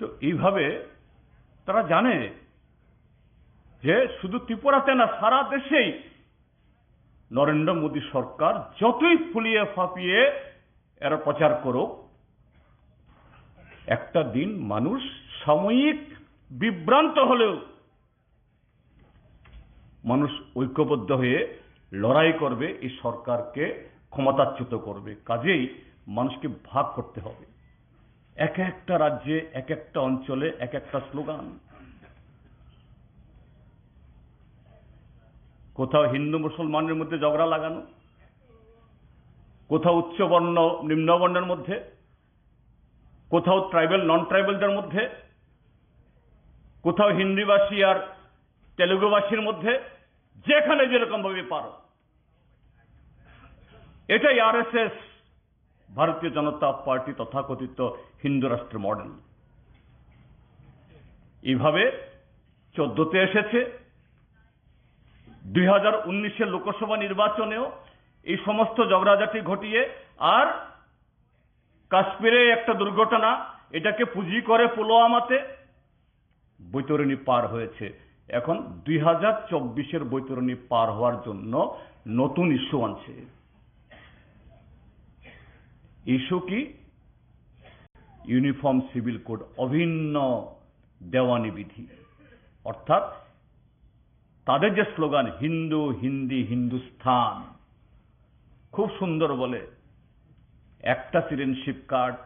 তো এইভাবে তারা জানে যে শুধু ত্রিপুরাতে না, সারা দেশেই নরেন্দ্র মোদী সরকার যতই ফুলিয়ে ফাঁপিয়ে এরা প্রচার করুক, একটা দিন মানুষ সাময়িক বিভ্রান্ত হলেও মানুষ ঐক্যবদ্ধ হয়ে লড়াই করবে, এই সরকারকে ক্ষমতাচ্যুত করবে। কাজেই মানুষকে ভাগ করতে হবে, এক একটা রাজ্যে, এক একটা অঞ্চলে এক একটা স্লোগান। কোথাও হিন্দু মুসলমানের মধ্যে ঝগড়া লাগানো, কোথাও উচ্চবর্ণ নিম্নবর্ণের মধ্যে, কোথাও ট্রাইবেল নন ট্রাইবেলদের মধ্যে, কোথাও হিন্দিভাষী আর তেলুগুভাষীর মধ্যে, যেখানে যেরকম ভাবে পারো। এটাই আরএসএস, ভারতীয় জনতা পার্টি তথাকথিত হিন্দু রাষ্ট্র মডেল। এইভাবে 14তে এসেছে, 2019-এর লোকসভা নির্বাচনেও এই সমস্ত ঝগড়াঝাটি ঘটিয়ে, আর কাশ্মীরে একটা দুর্ঘটনা, এটাকে পুঁজি করে পুলওয়ামাতে বৈতরণী পার হয়েছে। এখন 2024-এর বৈতরণী পার হওয়ার জন্য নতুন ইস্যু আনছে। ইস্যু কি? ইউনিফর্ম সিভিল কোড, অভিন্ন দেওয়ানি বিধি। অর্থাৎ তাদের যে স্লোগান হিন্দু হিন্দি হিন্দুস্তান, খুব সুন্দর বলে, একটা সিটিজেনশিপ কার্ড,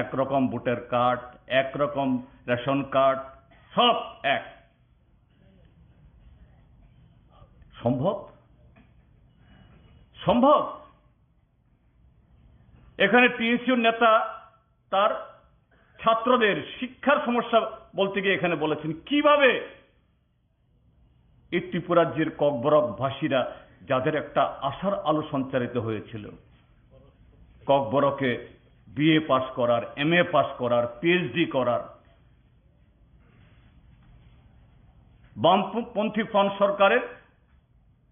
একরকম ভোটার কার্ড, একরকম রেশন কার্ড, সব এক। সম্ভব? সম্ভব? এখানে টিএসইউর নেতা তার ছাত্রদের শিক্ষার সমস্যা বলতে গিয়ে এখানে বলেছেন কিভাবে এই ত্রিপুরাজ্যের ককবরক ভাষীরা, যাদের একটা আশার আলো সঞ্চারিত হয়েছিল, ককবরকে বিএ পাস করার, এমএ পাস করার, পিএইচডি করার, বামপন্থী ফ্রন্ট সরকারের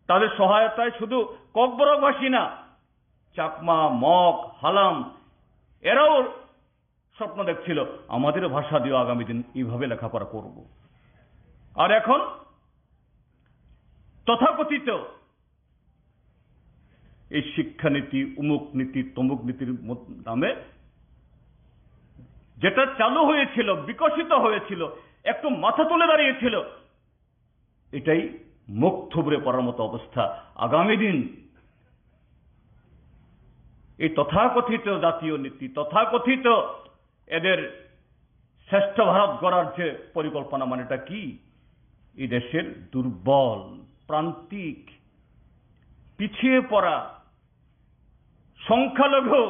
তাদের সহায়তায় শুধু ককবরকবাসী না, চাকমা, মগ, হালাম, এরাও স্বপ্ন দেখছিল আমাদের ভাষা দিয়ে আগামী দিন এইভাবে লেখাপড়া করব। আর এখন তথাকথিত এই শিক্ষানীতি, উমুক নীতি, তমুক নীতির নামে যেটা চালু হয়েছিল, বিকশিত হয়েছিল, একটু মাথা তুলে দাঁড়িয়েছিল, এটাই মুখ থুবড়ে পড়ার মতো অবস্থা। আগামী দিন এই তথাকথিত জাতীয় নীতি, তথাকথিত এদের শ্রেষ্ঠ ভারত গড়ার যে পরিকল্পনা, মানে এটা কি? এই দেশের দুর্বল, প্রান্তিক, পিছিয়ে পড়া, সংখ্যালঘু,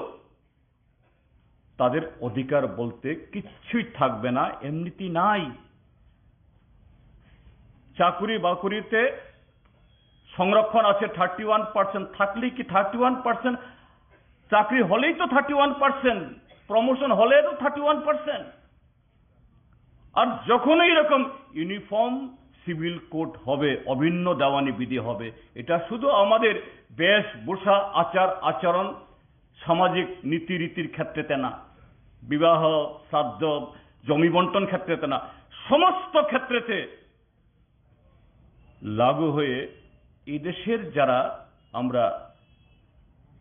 তাদের অধিকার বলতে কিচ্ছুই থাকবে না, এমনিতে নাই। চাকুরি বাকুরিতে সংরক্ষণ আছে 31%, থাকলেই কি 31%? চাকরি হলেই তো 31%, প্রমোশন হলে তো 31%। আর যখনই এরকম ইউনিফর্ম সিভিল কোড হবে, অভিন্ন দেওয়ানি বিধি হবে, এটা শুধু আমাদের বেশভূষা, আচার আচরণ, সামাজিক নীতিরীতির ক্ষেত্রেতে না, বিবাহ, শ্রাদ্ধ, জমি বন্টন ক্ষেত্রেতে না, সমস্ত ক্ষেত্রেতে লাগু হয়ে এই দেশের যারা আমরা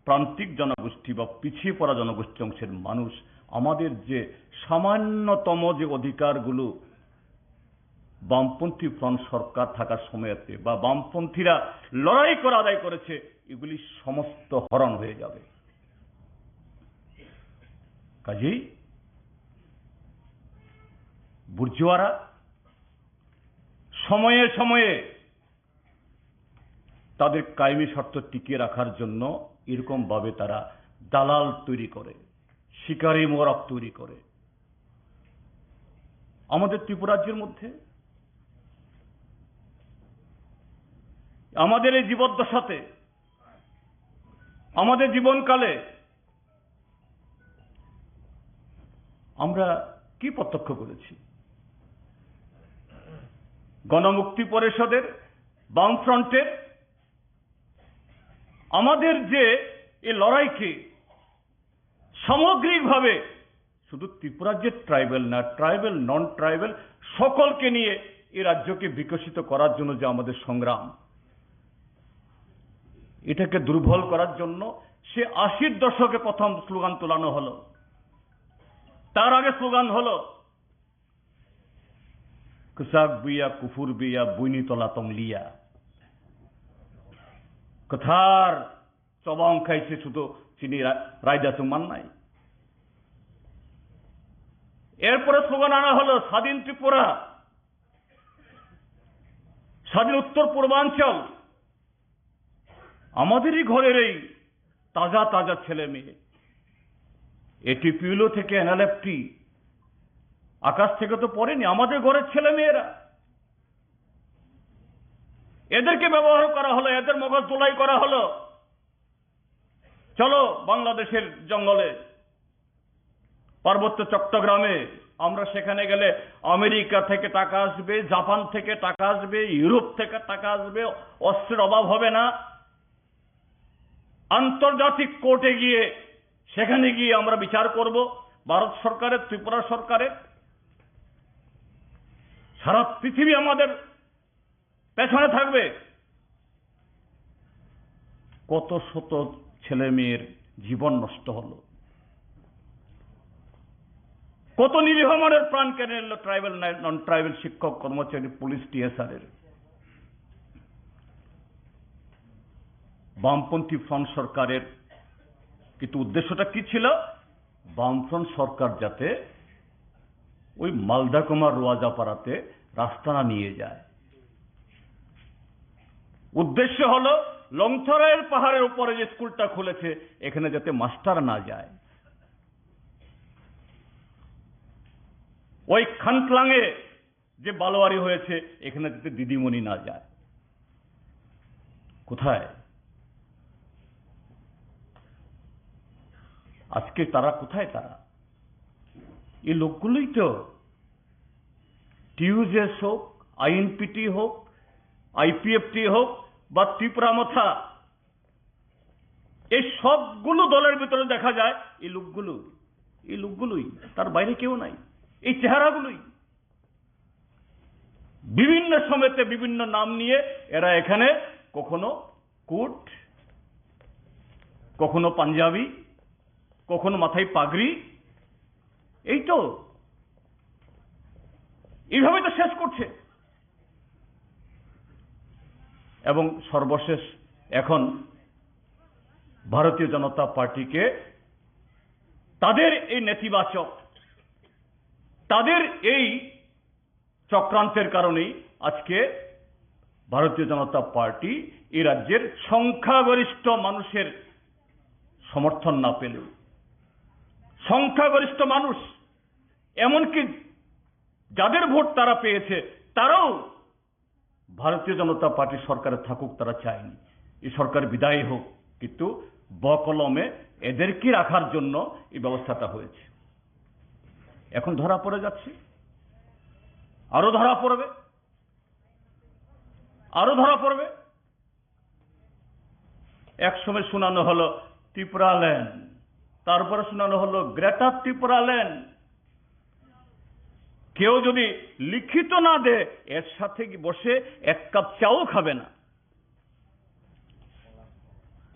প্রান্তিক জনগোষ্ঠী বা পিছিয়ে পড়া জনগোষ্ঠী অংশের মানুষ, আমাদের যে সামান্যতম যে অধিকারগুলো বামপন্থী ফ্রন্ট সরকার থাকার সময়তে বা বামপন্থীরা লড়াই করে আদায় করেছে, এগুলি সমস্ত হরণ হয়ে যাবে। কাজেই বুর্জোয়ারা সময়ে সময়ে তাদের কায়েমি স্বার্থ টিকিয়ে রাখার জন্য এরকম ভাবে তারা দালাল তৈরি করে, শিকারী মোড়ক তৈরি করে। আমাদের ত্রিপুরাজ্যের মধ্যে, আমাদের এই জীবদ্দশাতে, আমাদের জীবনকালে আমরা কি প্রত্যক্ষ করেছি? গণমুক্তি পরিষদের, বামফ্রন্টের আমাদের যে এই লড়াইকে সামগ্রিকভাবে শুধু ত্রিপুরা যে ট্রাইবেল না, ট্রাইবেল নন ট্রাইবেল সকলকে নিয়ে এই রাজ্যকে বিকশিত করার জন্য যে আমাদের সংগ্রাম, এটাকে দুর্বল করার জন্য সে 80-র দশকে প্রথম স্লোগান তোলানো হলো। তার আগে স্লোগান হলো কুসাক বিয়া কুফুর বিয়া বুইনি তলা তমলিয়া। কথার চবাং খাইছে শুধু চিনি রায়দা সুমান নাই। এরপরে স্লোগান আনা হলো স্বাধীন ত্রিপুরা, স্বাধীন উত্তর পূর্বাঞ্চল। আমাদেরই ঘরের এই তাজা তাজা ছেলে মেয়ে, এটিপিউলো থেকে এনএলএফটি, আকাশ থেকে তো পড়েনি, আমাদের ঘরের ছেলে মেয়েরা। এদেরকে ব্যবহার করা হলো, এদের মগজ ধোলাই করা হলো। চলো বাংলাদেশের জঙ্গলে, পার্বত্য চট্টগ্রামে, আমরা সেখানে গেলে আমেরিকা থেকে টাকা আসবে, জাপান থেকে টাকা আসবে, ইউরোপ থেকে টাকা আসবে, অস্ত্রের অভাব হবে না। আন্তর্জাতিক কোর্টে গিয়ে সেখানে গিয়ে আমরা বিচার করব। ভারত সরকারের, ত্রিপুরা সরকারের, সারা পৃথিবী আমাদের পেছনে থাকবে। কত শত ছেলে মেয়ের জীবন নষ্ট হলো, কত নিরীহ মানুষের প্রাণ কেড়ে নিল ট্রাইবেল নন ট্রাইবেল শিক্ষক, কর্মচারী, পুলিশ, টিএসআর-এর। বামপন্থী ফ্রন্ট সরকারের কিন্তু উদ্দেশ্যটা কি ছিল? বামফ্রন্ট সরকার যাতে ওই মালদা কুমার রোয়াজাপাড়াতে রাস্তা না নিয়ে যায়। উদ্দেশ্য হলো লংথরাইয়ের পাহাড়ের উপরে যে স্কুলটা খুলেছে এখানে যাতে মাস্টার না যায়, ওই খানতলাঙে যে বালোয়ারি হয়েছে এখানে যাতে দিদিমণি না যায়। কোথায় আজকে তারা, কোথায় তারা? এই লোকগুলোই তো টিউজেস হোক, আইএনপিটি হোক, আইপিএফটি হোক বা ত্রিপুরা মথা, এই সবগুলো দলের ভিতরে দেখা যায় এই লোকগুলোই, তার বাইরে কেউ নাই। এই চেহারাগুলোই বিভিন্ন সময়তে বিভিন্ন নাম নিয়ে এরা এখানে কখনো কোট, কখনো পাঞ্জাবি, কখনো মাথায় পাগড়ি, এই তো এইভাবে তো শেষ করছে। এবং সর্বশেষ এখন ভারতীয় জনতা পার্টিকে তাদের এই নেতিবাচক, তাদের এই চক্রান্তের কারণেই আজকে ভারতীয় জনতা পার্টি এই রাজ্যের সংখ্যাগরিষ্ঠ মানুষের সমর্থন না পেলেও, সংখ্যাগরিষ্ঠ মানুষ এমনকি যাদের ভোট তারা পেয়েছে তারাও ভারতীয় জনতা পার্টি সরকারে থাকুক তারা চায়নি, এই সরকার বিদায় হোক। কিন্তু বকলমে এদেরকে রাখার জন্য এই ব্যবস্থাটা হয়েছে। এখন ধরা পড়ে যাচ্ছে, আরো ধরা পড়বে, আরো ধরা পড়বে। একসময় শোনানো হলো ত্রিপুরা ল্যান্ড, তারপরে শোনানো হলো গ্রেটার ত্রিপুরা ল্যান্ড। কেউ যদি লিখিত না দেয় এর সাথে বসে এক কাপ চাও খাবে না।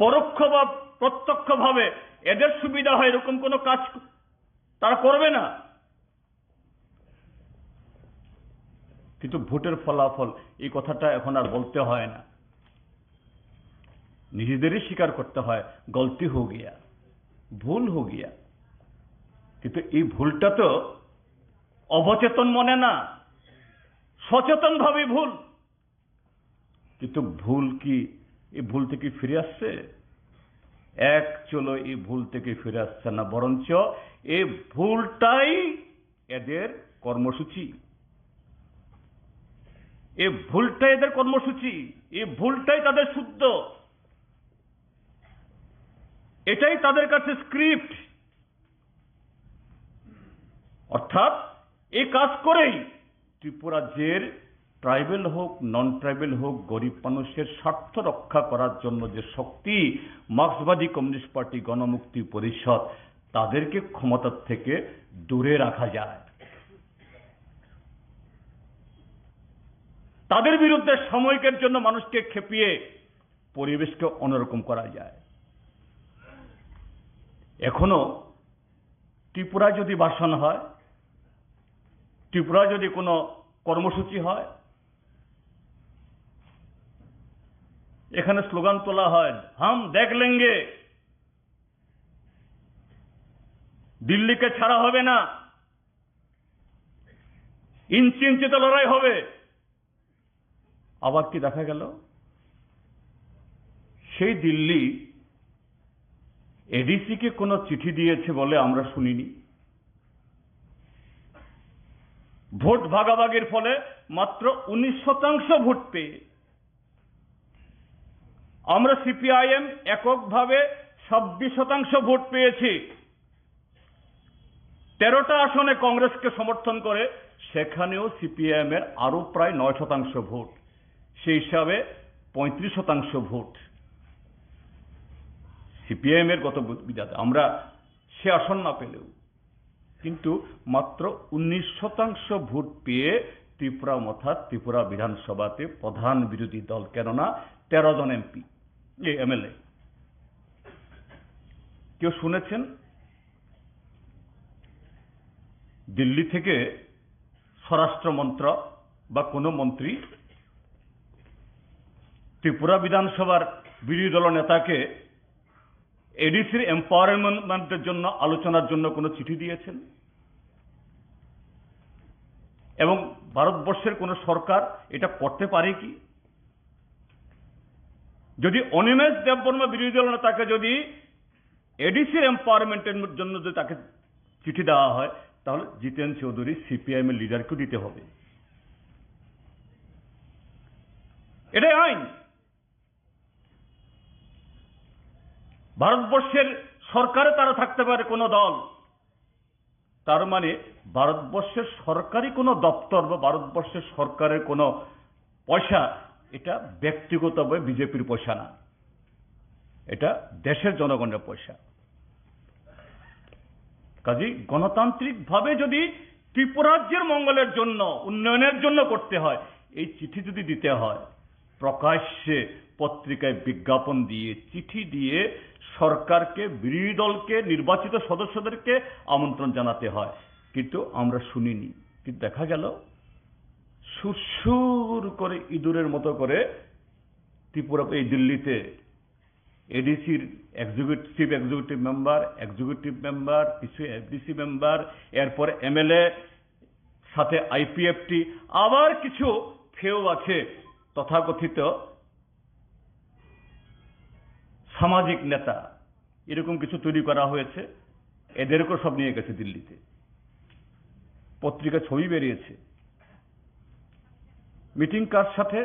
পরোক্ষ বা প্রত্যক্ষ ভাবে এদের সুবিধা হয় এরকম কোনো কাজ তারা করবে না। কিন্তু ভোটের ফলাফল, এই কথাটা এখন আর বলতে হয় না, নিজেদেরই স্বীকার করতে হয় গলতি হো গিয়া, ভুল হো গিয়া। কিন্তু এই ভুলটা তো অবচেতন মনে না, সচেতন ভাবে ভুল। কিন্তু ভুল কি, এই ভুল থেকে ফিরে আসছে? চলো এই ভুল থেকে ফিরে আসছে না, বরঞ্চ এই ভুলটাই এদের কর্মসূচি, এই ভুলটাই এদের কর্মসূচি, এই ভুলটাই তাদের শুদ্ধ, এটাই তাদের কাছে স্ক্রিপ্ট। অর্থাৎ এই কাজ করেই ত্রিপুরাজ্যের ট্রাইবেল হোক নন ট্রাইবেল হোক গরিব মানুষের স্বার্থ রক্ষা করার জন্য যে শক্তি মার্ক্সবাদী কমিউনিস্ট পার্টি, গণমুক্তি পরিষদ তাদেরকে ক্ষমতার থেকে দূরে রাখা যায়, তাদের বিরুদ্ধে সাময়িকের জন্য মানুষকে খেপিয়ে পরিবেশকে অন্যরকম করা যায়। এখনো ত্রিপুরায় যদি ভাষণ হয়, ত্রিপুরায় যদি কোনো কর্মসূচি হয়, এখানে স্লোগান তোলা হয়, হাম দেখ লেঙ্গে, দিল্লিকে ছাড়া হবে না, ইঞ্চি ইঞ্চিতে লড়াই হবে। আবার কি দেখা গেল, সেই দিল্লি এডিসিকে কোনো চিঠি দিয়েছে বলে আমরা শুনিনি। ভোট ভাগাভাগির ফলে মাত্র 19% ভোট পেয়ে আমরা সিপিআইএম এককভাবে 26% ভোট পেয়েছি। 13টা আসনে কংগ্রেসকে সমর্থন করে, সেখানেও সিপিআইএম এর আরো প্রায় 9% ভোট, সেই হিসাবে 35% ভোট সিপিআইএম এর গত বিধাতে আমরা সে আসন না পেলেও, কিন্তু মাত্র 19% ভোট পেয়ে ত্রিপুরা অর্থাৎ ত্রিপুরা বিধানসভাতে প্রধান বিরোধী দল, কেননা 13 জন এমপি এমএলএ। কেউ শুনেছেন দিল্লি থেকে স্বরাষ্ট্র মন্ত্রক বা কোনো মন্ত্রী ত্রিপুরা বিধানসভার বিরোধী দল নেতাকে এডিসির এম্পাওয়ারমেন্টের জন্য, আলোচনার জন্য কোনো চিঠি দিয়েছেন? এবং ভারতবর্ষের কোনো সরকার এটা করতে পারে কি? যদি অনিমেষ দেববর্মা বিরোধী দল নেতাকে যদি এডিসির এম্পাওয়ারমেন্টের জন্য যদি তাকে চিঠি দেওয়া হয়, তাহলে জিতেন চৌধুরী সিপিআইএম এর লিডারকেও দিতে হবে। এটাই আইন। ভারতবর্ষের সরকারে তারা থাকতে পারে কোনো দল, তার মানে ভারতবর্ষের সরকারি কোনো দপ্তর বা ভারতবর্ষের সরকারের কোনো পয়সা এটা ব্যক্তিগতভাবে বিজেপির পয়সা না, এটা দেশের জনগণের পয়সা। কাজেই গণতান্ত্রিকভাবে যদি ত্রিপুরাজ্যের মঙ্গলের জন্য, উন্নয়নের জন্য করতে হয়, এই চিঠি যদি দিতে হয়, প্রকাশ্যে পত্রিকায় বিজ্ঞাপন দিয়ে, চিঠি দিয়ে সরকারকে, বিরোধী দলকে, নির্বাচিত সদস্যদেরকে আমন্ত্রণ জানাতে হয়। কিন্তু আমরা শুনিনি। কিন্তু দেখা গেল সুরসুর করে ইঁদুরের মতো করে ত্রিপুরা, এই দিল্লিতে এডিসির চিফ এক্সিকিউটিভ মেম্বার, কিছু এফডিসি মেম্বার, এরপর এমএলএ, সাথে আইপিএফটি, আবার কিছু ফেও আছে তথাকথিত সামাজিক নেতা, এরকম কিছু তৈরি করা হয়েছে। এদেরকেও সব নিয়ে গেছে দিল্লিতে, পত্রিকা ছবি বেরিয়েছে। মিটিং কার সাথে?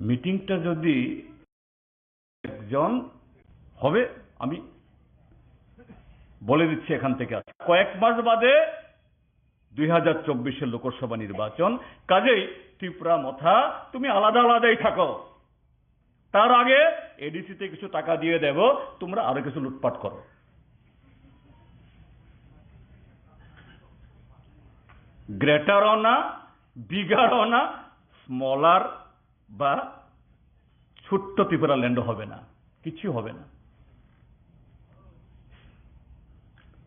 মিটিংটা যদি একজন হবে, আমি বলে দিচ্ছি এখান থেকে, কয়েক মাস বাদে 2024-এর লোকসভা নির্বাচন। কাজেই ত্রিপুরা মথা তুমি আলাদা আলাদাই থাকো, তার আগে এডিসিতে কিছু টাকা দিয়ে দেব, তোমরা আরো কিছু লুটপাট করো। গ্রেটারও না, বিগারও না, স্মলার বা ছোট্ট ত্রিপুরা ল্যান্ডও হবে না, কিছু হবে না।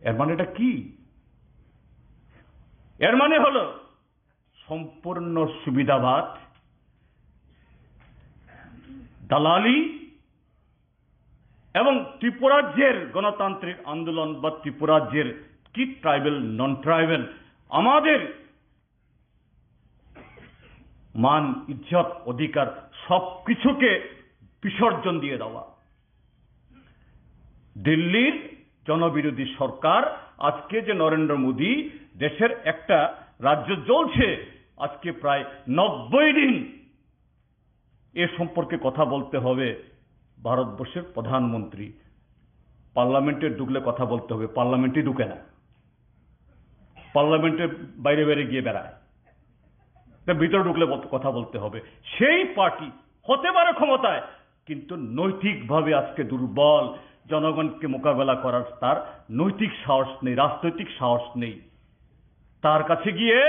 এর মানে এটা কি? এর মানে হলো সম্পূর্ণ সুবিধাবাদ, দালালি এবং ত্রিপুরাজ্যের গণতান্ত্রিক আন্দোলন বা ত্রিপুরাজ্যের কি ট্রাইবেল নন ট্রাইবেল আমাদের মান ইজ্জত অধিকার সবকিছুকে বিসর্জন দিয়ে দেওয়া। দিল্লির জনবিরোধী সরকার আজকে যে নরেন্দ্র মোদী দেশের একটা রাজ্য চলছে আজকে প্রায় 90 দিন এ সম্পর্কে কথা বলতে হবে ভারতবর্ষের প্রধানমন্ত্রী। পার্লামেন্টে ঢুকলে কথা বলতে হবে, পার্লামেন্টে ঢুকে না, পার্লামেন্টের বাইরে বাইরে গিয়ে বেড়ায়, ভিতরে ঢুকলে কথা বলতে হবে। সেই পার্টি হতে পারে ক্ষমতায় কিন্তু নৈতিকভাবে আজকে দুর্বল, জনগণকে মোকাবেলা করার তার নৈতিক সাহস নেই, রাজনৈতিক সাহস নেই। তার কাছে গিয়ে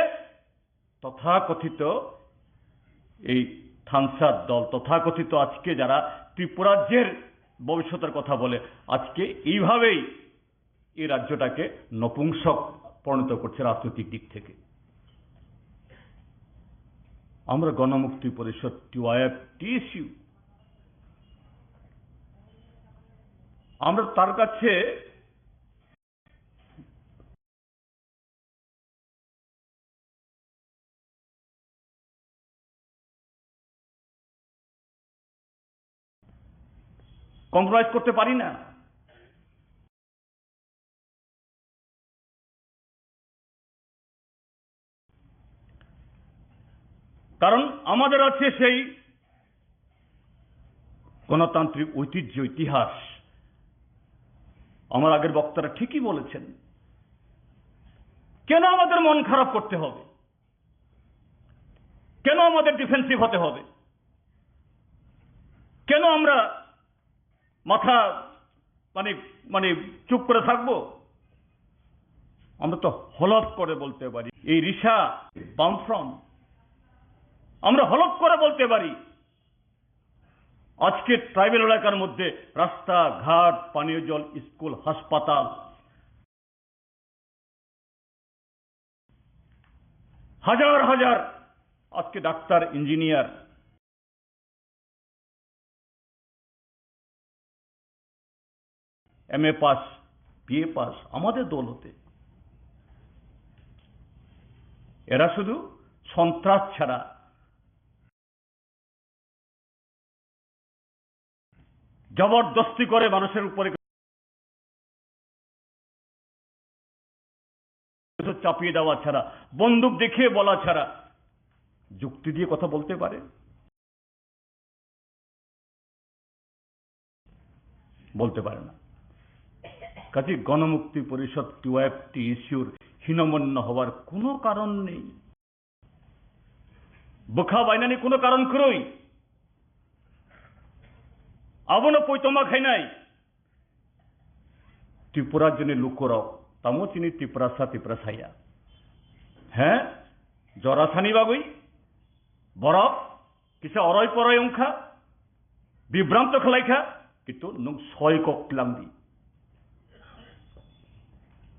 তথাকথিত এই থানসার দল, তথাকথিত আজকে যারা ত্রিপুরাজ্যের ভবিষ্যতের কথা বলে আজকে এইভাবেই এই রাজ্যটাকে নপুংসক পরিণত করছে রাজনৈতিক দিক থেকে। আমরা গণমুক্তি পরিষদ টিওআইএফ-টিএসইউ আমরা তার কাছে কম্প্রোমাইজ করতে পারি না। কারণ আমাদের আছে সেই গণতান্ত্রিক ঐতিহ্য, ইতিহাস। আমার আগের বক্তারা ঠিকই বলেছেন, কেন আমাদের মন খারাপ করতে হবে, কেন আমাদের ডিফেন্সিভ হতে হবে, কেন আমরা মাথা মানে চুপ করে থাকবো? আমরা তো হলফ করে বলতে পারি এই রিসা বামফ্রন্ট, আমরা হলফ করে বলতে পারি আজকে ট্রাইবেল এলাকার মধ্যে রাস্তা ঘাট, পানীয় জল, স্কুল, হাসপাতাল, হাজার হাজার আজকে doctor, engineer, MA pass, BA pass আমাদের দৌলতে। এরা শুধু সন্ত্রাস ছাড়া জবরদস্তি করে মানুষের উপরে চাপিয়ে দেওয়া ছাড়া, বন্দুক দেখিয়ে বলা ছাড়া যুক্তি দিয়ে কথা বলতে পারে? বলতে পারে না। কাজে গণমুক্তি পরিষদ টিওআইএফ-টিএসইউর হীনমন্য হওয়ার কোনো কারণ নেই, বোখা বাইনানি কোনো কারণ করই আবনো পৈতমা খাই নাই ত্রিপুরার জন্য লুকোরাও তামো চিনি ত্রিপুরাসা ত্রিপুরা সাইয়া। হ্যাঁ, জরাসানি বাগুই বরফ কিসে অরয় পরয় অংখা বিভ্রান্ত খেলাইখা কিন্তু নং ছয় কক প্লামদি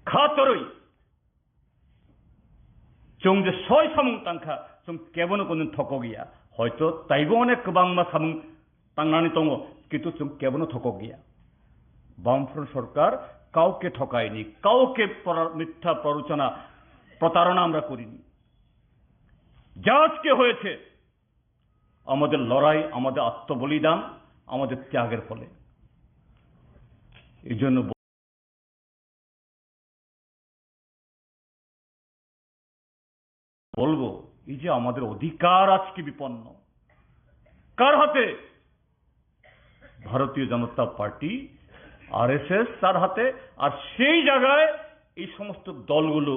খা তরই চং যে ছয় সামুং তাংখা চং কেবনো কোনো থক গিয়া হয়তো তাইবো অনেক বাংমা সামুং তাংনানি দङ কিন্তু চং কেবনো থক গিয়া। বামফ্রন্ট সরকার কাউকে ঠকায়নি, কাউকে মিথ্যা প্ররোচনা প্রতারণা আমরা করিনি। যা আজকে হয়েছে আমাদের লড়াই, আমাদের আত্মবলিদান, আমাদের ত্যাগের ফলে। এই জন্য বলবো এই যে আমাদের অধিকার আজকে বিপন্ন কার হাতে? ভারতীয় জনতা পার্টি, আরএসএস তার হাতে। আর সেই জায়গায় এই সমস্ত দলগুলো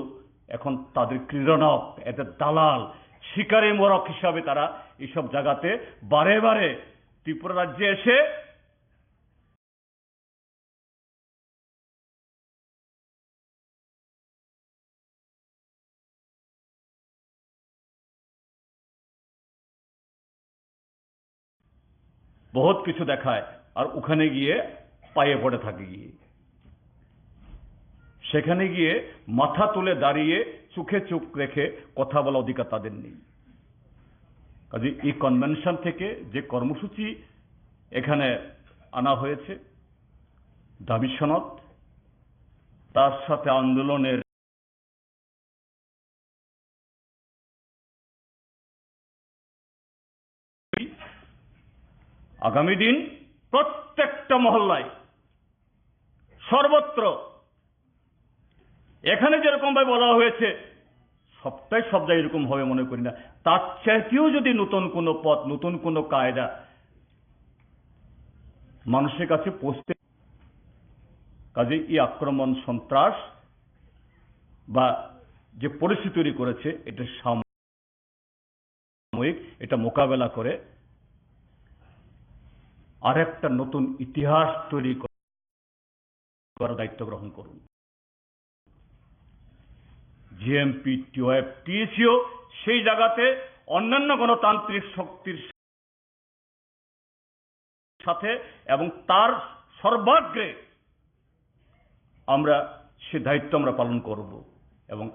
এখন তাদের ক্রীড়নক, এদের দালাল, শিকারী মোরক হিসাবে তারা এইসব জায়গাতে বারে বারে ত্রিপুরা রাজ্যে এসে বহুত কিছু দেখায় আর ওখানে গিয়ে পায়ে পড়ে থাকে। গিয়ে সেখানে গিয়ে মাথা তুলে দাঁড়িয়ে চোখে চোখ রেখে কথা বলা অধিকার তাদের নেই। কাজে এই কনভেনশন থেকে যে কর্মসূচি এখানে আনা হয়েছে দাবি সনদ, তার সাথে আন্দোলনের আগামী দিন প্রত্যেকটা মহল্লায় সর্বত্র এখানে যেরকম ভাবে বলা হয়েছে সবটাই সব জায়গায় এরকম হবে মনে করি না। তার চাইতেও যদি নতুন কোনো পথ, নতুন কোনো কায়দা মানুষের কাছে পৌঁছতে, কাজে এই আক্রমণ সন্ত্রাস বা যে পরিস্থিতি তৈরি করেছে এটা সাময়িক, এটা মোকাবেলা করে আরেকটা নতুন ইতিহাস তৈরি করার দায়িত্ব গ্রহণ করুন। জিএমপি, টিওএফ, টিএসইও সেই জায়গাতে অন্যান্য গণতান্ত্রিক শক্তির সাথে এবং তার সর্বাগ্রে আমরা সে দায়িত্ব আমরা পালন করব এবং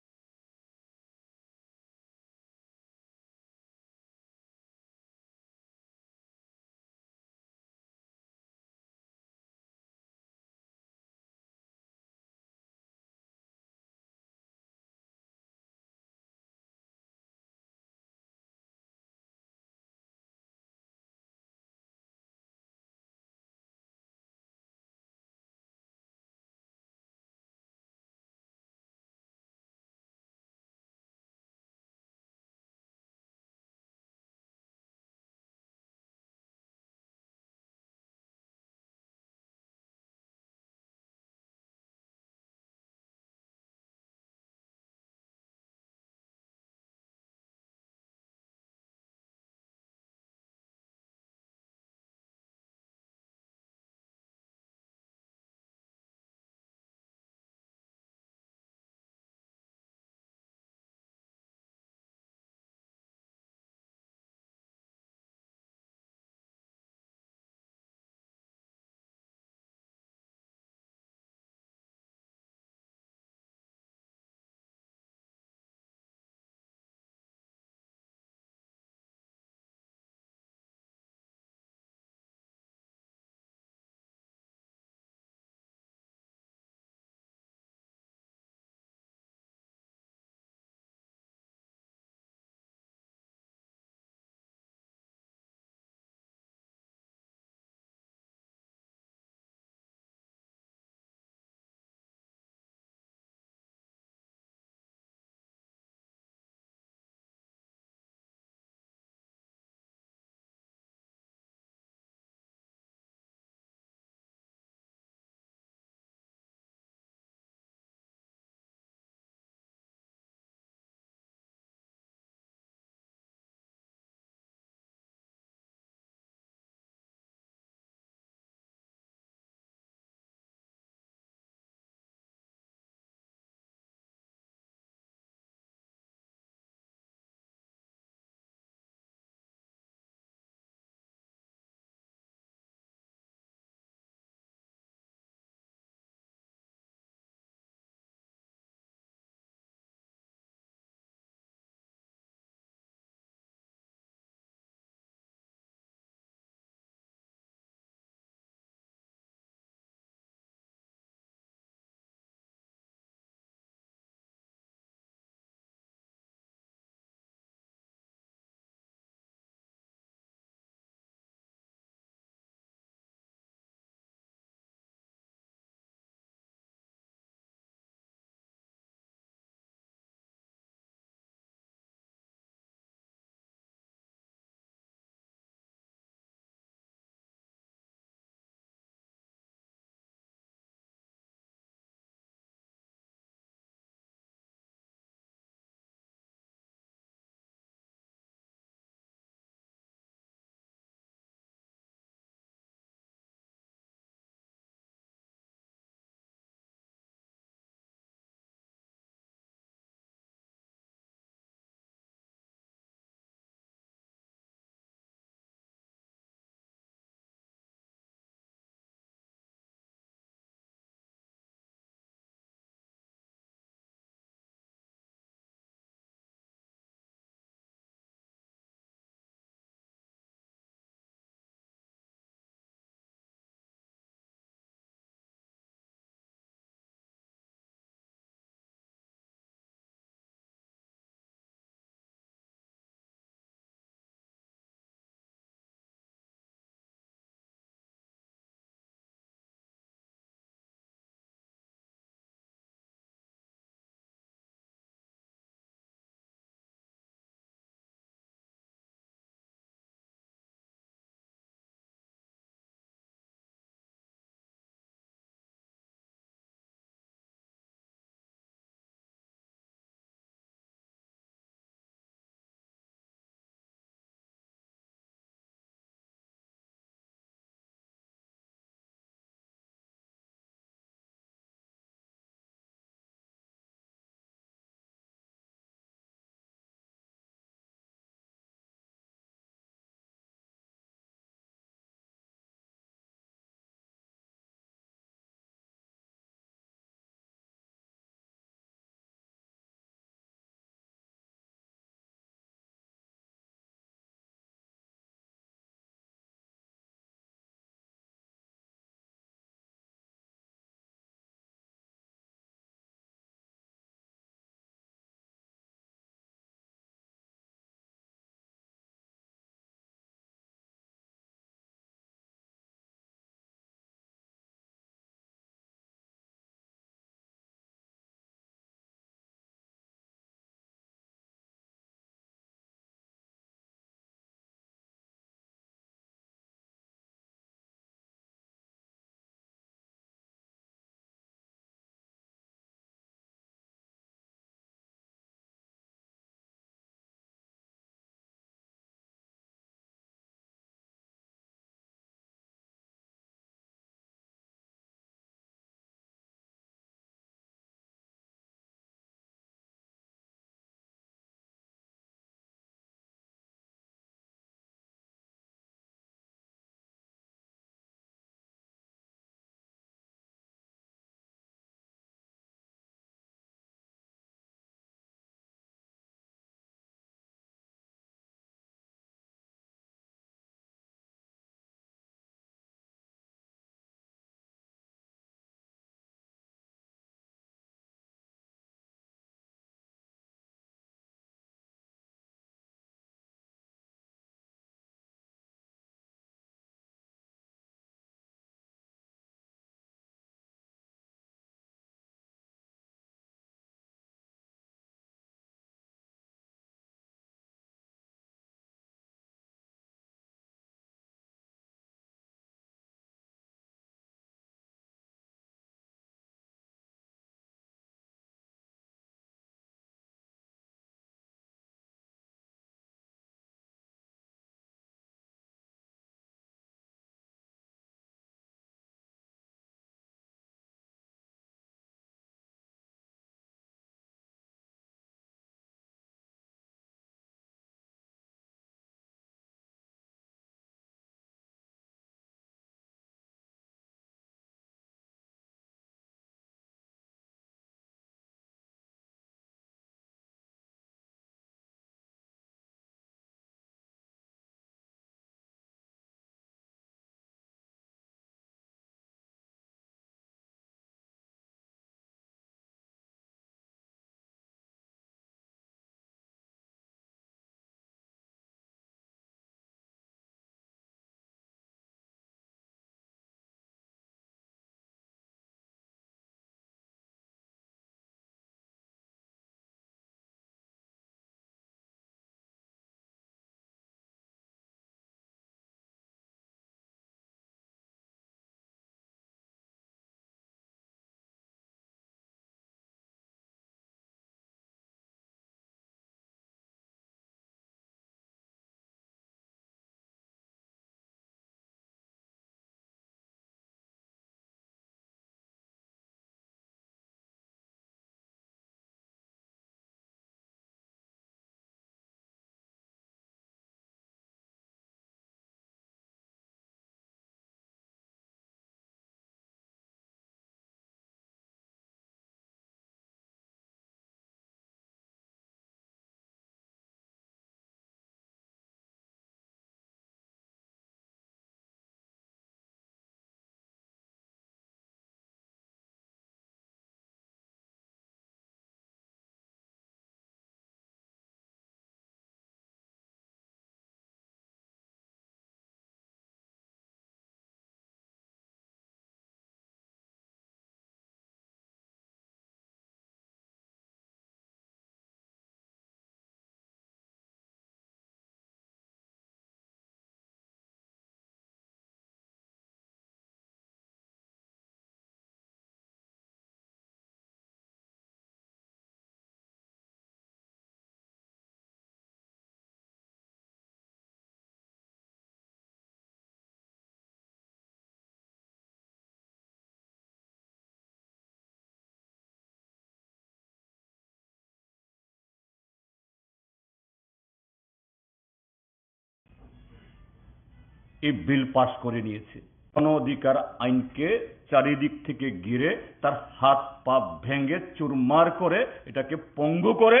এই বিল পাস করে নিয়েছে। গণ অধিকার আইনকে চারিদিক থেকে ঘিরে তার হাত পা ভেঙে চুরমার করে এটাকে পঙ্গু করে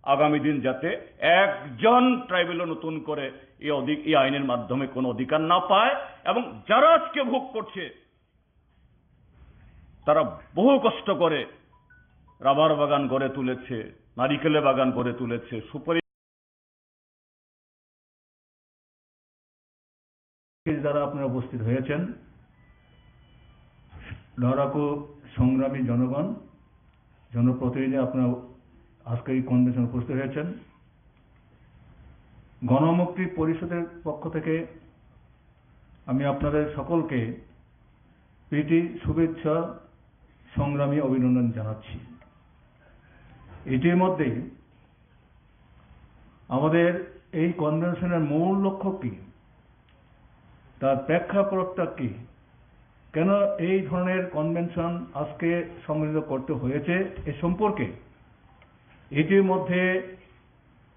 আগামী দিন যাতে একজন ট্রাইবেলও নতুন করে এই আইনের মাধ্যমে কোনো অধিকার না পায়। এবং যারা আজকে ভোগ করছে তারা বহু কষ্ট করে রাবার বাগান গড়ে তুলেছে, নারিকেলের বাগান গড়ে তুলেছে, সুপারি। যারা আপনারা উপস্থিত হয়েছেন, লড়াকু সংগ্রামী জনগণ, জনপ্রতিনিধি, আপনারা আজকে এই কনভেনশনে উপস্থিত হয়েছেন। গণমুক্তি পরিষদের পক্ষ থেকে আমি আপনাদের সকলকে প্রীতি শুভেচ্ছা সংগ্রামী অভিনন্দন জানাচ্ছি। ইতিমধ্যে আমাদের এই কনভেনশনের মূল লক্ষ্য কি, তার প্রেক্ষাপটটা কি, কেন এই ধরনের কনভেনশন আজকে সংগঠিত করতে হয়েছে এ সম্পর্কে ইতিমধ্যে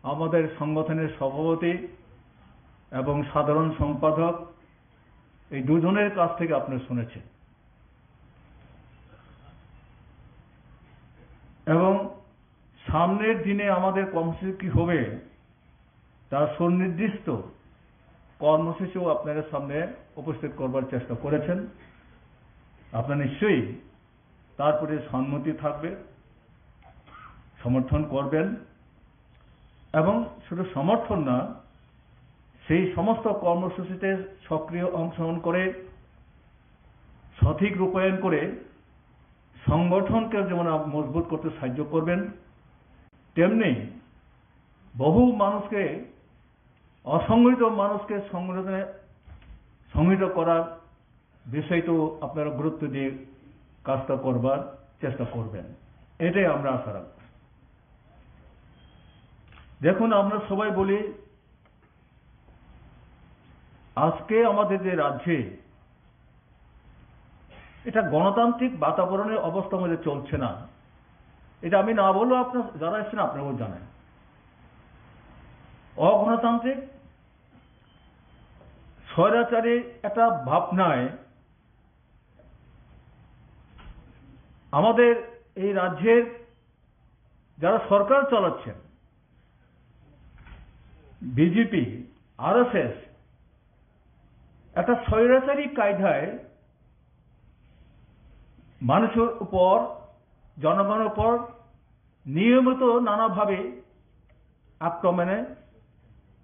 আমাদের সংগঠনের সভাপতি এবং সাধারণ সম্পাদক এই দুজনের কাছ থেকে আপনারা শুনেছেন। এবং সামনের দিনে আমাদের কর্মসূচি কি হবে তার সুনির্দিষ্ট কর্মসূচিও আপনাদের সামনে উপস্থিত করবার চেষ্টা করেছেন। আপনারা নিশ্চয়ই তার প্রতি সম্মতি থাকবে, সমর্থন করবেন, এবং শুধু সমর্থন না, সেই সমস্ত কর্মসূচিতে সক্রিয় অংশগ্রহণ করে সঠিক রূপায়ণ করে সংগঠনকে যেমন মজবুত করতে সাহায্য করবেন, তেমনি বহু মানুষকে, অসংগঠিত মানুষকে সংগঠিত করার বিষয়টাও আপনারা গুরুত্ব দিয়ে কাজটা করবার চেষ্টা করবেন, এটাই আমরা আশা রাখব। দেখুন, আমরা সবাই বলি আজকে আমাদের যে রাজ্যে এটা গণতান্ত্রিক বাতাবরণের অবস্থা আমাদের চলছে না, এটা আমি না বললেও আপনার যারা এসেছেন আপনারাও জানেন। অগণতান্ত্রিক স্বৈরাচারী একটা ভাবনায় আমাদের এই রাজ্যের যারা সরকার চালাচ্ছেন, বিজেপি, আরএসএস, একটা স্বৈরাচারী কায়দায় মানুষের উপর, জনগণের উপর নিয়মিত নানাভাবে আক্রমণে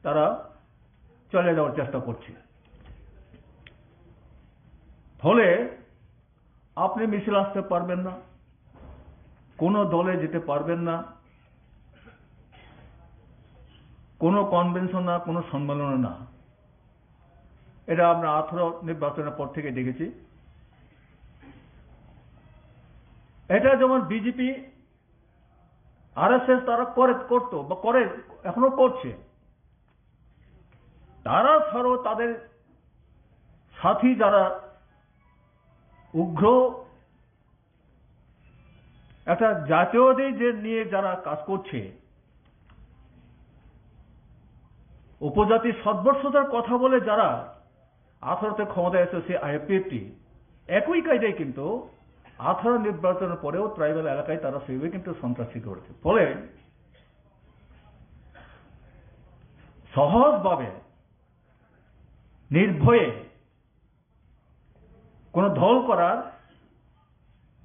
তারা চলে যাওয়ার চেষ্টা করছে। ফলে আপনি মিছিল আসতে পারবেন না, কোনো দলে যেতে পারবেন না, কোনো কনভেনশন না, কোনো সম্মেলন না। এটা আমরা 18 নির্বাচনের পর থেকে দেখেছি। এটা যেমন বিজেপি, আরএসএস তারা করতো বা করে, এখনো করছে। তারা ধরো তাদের সাথী যারা উগ্র একটা জাতীয়তাবাদী যে নিয়ে যারা কাজ করছে, উপজাতি সর্বস্বতার কথা বলে যারা 18তে ক্ষমতায় এসেছে আইএফপিএফটি, একই কায়দায় কিন্তু 18 নির্বাচনের পরেও ট্রাইবাল এলাকায় তারা সেইভাবে কিন্তু সন্ত্রাসী করেছে। ফলে সহজভাবে নির্ভয়ে কোনো দল করার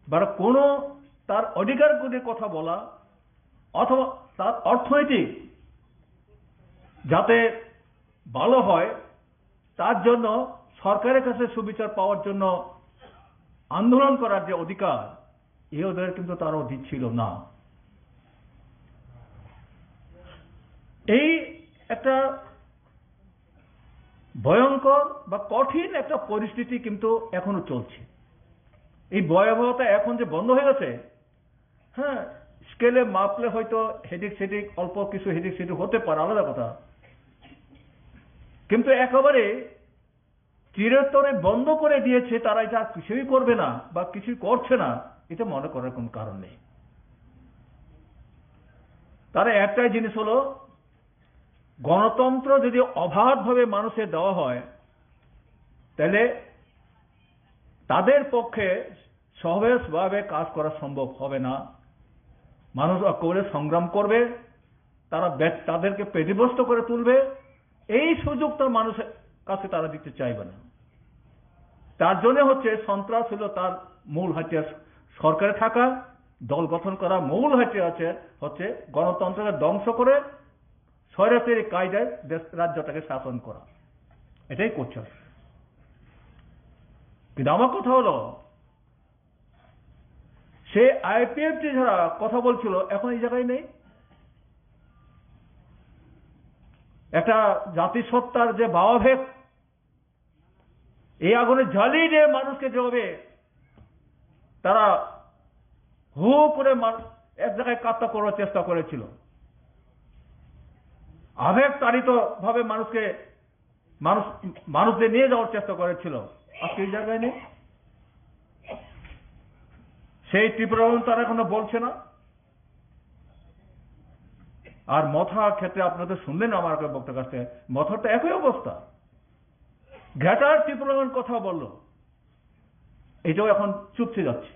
বা কোনো তার অধিকারগুলির কথা বলা, অথবা তার অর্থনৈতিক যাতে ভালো হয় তার জন্য সরকারের কাছে সুবিচার পাওয়ার জন্য আন্দোলন করার যে অধিকার, এই অধিকার কিন্তু তারাও দিচ্ছিল না। এই একটা ভয়ঙ্কর বা কঠিন একটা পরিস্থিতি কিন্তু এখনো চলছে। এই ভয়াবহতা এখন যে বন্ধ হয়ে গেছে, হ্যাঁ, স্কেলে মাপলে হয়তো হেডিক সেডিক, অল্প কিছু হেডিক সেডিক হতে পারে, আলাদা কথা, কিন্তু একেবারে চিরতরে বন্ধ করে দিয়েছে তারা, এটা কিছুই করবে না বা কিছুই করছে না, এটা মনে করার কোন কারণ নেই। তারা একটাই জিনিস হলো গণতন্ত্র যদি অবাধভাবে মানুষের দেওয়া হয় তাহলে তাদের পক্ষে সহজভাবে কাজ করা সম্ভব হবে না। মানুষ করে সংগ্রাম করবে, তারা তাদেরকে পেটিবস্ত করে তুলবে, এই সুযোগ তার মানুষের কাছে তারা দিতে চাইবে না। তার জন্য হচ্ছে সন্ত্রাস হলো তার মূল হাতিয়ার। সরকারে থাকা, দল গঠন করা মূল হাতিয়ার হচ্ছে গণতন্ত্রকে ধ্বংস করে স্বৈরাচারী কায়দায় রাজ্যটাকে শাসন করা। এটাই করছে। কিন্তু আমার কথা হলো, সে আইপিএফটি যারা কথা বলছিল এখন এই জায়গায় নেই। একটা জাতিসত্তার যে ভাবাবেগ, এই আগুনে জ্বালিয়ে দিয়ে মানুষকে যেভাবে তারা হু করে এক জায়গায় কাত্তা করার চেষ্টা করেছিল, আবেগ তাড়িত ভাবে মানুষদের নিয়ে যাওয়ার চেষ্টা করেছিল, আজকে এই জায়গায় নেই। সেই তীব্রতা তারা এখনো বলছে না। আর মথার ক্ষেত্রে আপনাদের শুনলেন আমার বক্তব্য কাছ থেকে, মথারটা একই অবস্থা। ঘাটার তীব্রতার কথা বলল, এটাও এখন চুপসে যাচ্ছে।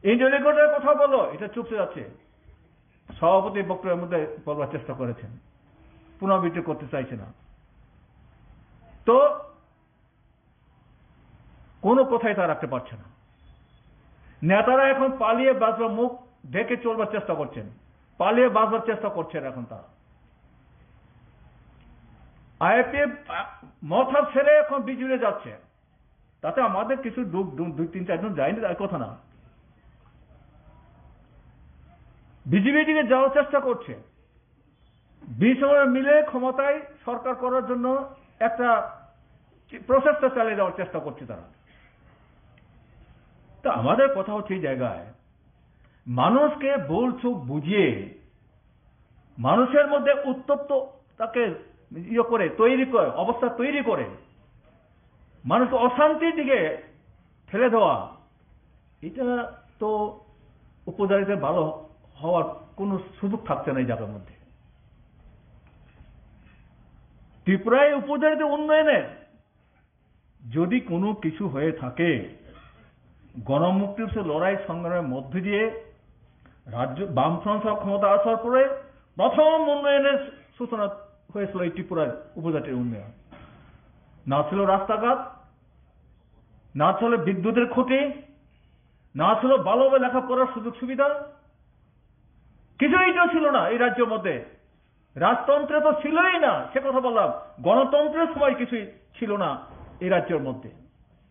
ইন্টারনেটের কথা বললো, এটা চুপসে যাচ্ছে। সভাপতি বক্তব্যের মধ্যে বলবার চেষ্টা করেছেন, পুনরাবৃত্তি করতে চাইছে না। তো কোনো কথাই তা রাখতে পারছে না। নেতারা এখন পালিয়ে বাঁচবার, মুখ ঢেকে চলবার চেষ্টা করছেন, পালিয়ে বাঁচবার চেষ্টা করছেন এখন তারা। আইপিএফ মথা ছেড়ে এখন বিজেপি যাচ্ছে, তাতে আমাদের কিছু 2-3-4 জন যায়নি তার কথা না। বিজেপি দিকে যাওয়ার চেষ্টা করছে, বিশ্বরে মিলে ক্ষমতায় সরকার করার জন্য একটা প্রচেষ্টা চালিয়ে যাওয়ার চেষ্টা করছে তারা। তো আমাদের কথা হচ্ছে এই জায়গায় মানুষকে ভুল চুক বুঝিয়ে মানুষের মধ্যে উত্তপ্ত তাকে তৈরি করে, অবস্থা তৈরি করে মানুষকে অশান্তির দিকে ঠেলে দেওয়া, এটা তো উপজাতিদের ভালো হওয়ার কোনো সুযোগ থাকছে না এই জায়গার মধ্যে। ত্রিপুরায় উপজাতিদের উন্নয়নে যদি কোনো কিছু হয়ে থাকে, গণমুক্তির লড়াই সংগ্রামের মধ্যে দিয়ে রাজ্য বামফ্রন্ট ক্ষমতা আসার পরে প্রথম উন্নয়নের সূচনা হয়েছিল এই ত্রিপুরার উপজাতির উন্নয়ন। না ছিল রাস্তাঘাট, না ছিল বিদ্যুতের খুঁটি, না ছিল ভালোভাবে লেখাপড়ার সুযোগ সুবিধা, কিছুই তো ছিল না এই রাজ্যের মধ্যে। রাজতন্ত্রে তো ছিলই না, সে কথা বললাম। গণতন্ত্রের সময় কিছুই ছিল না এই রাজ্যের মধ্যে।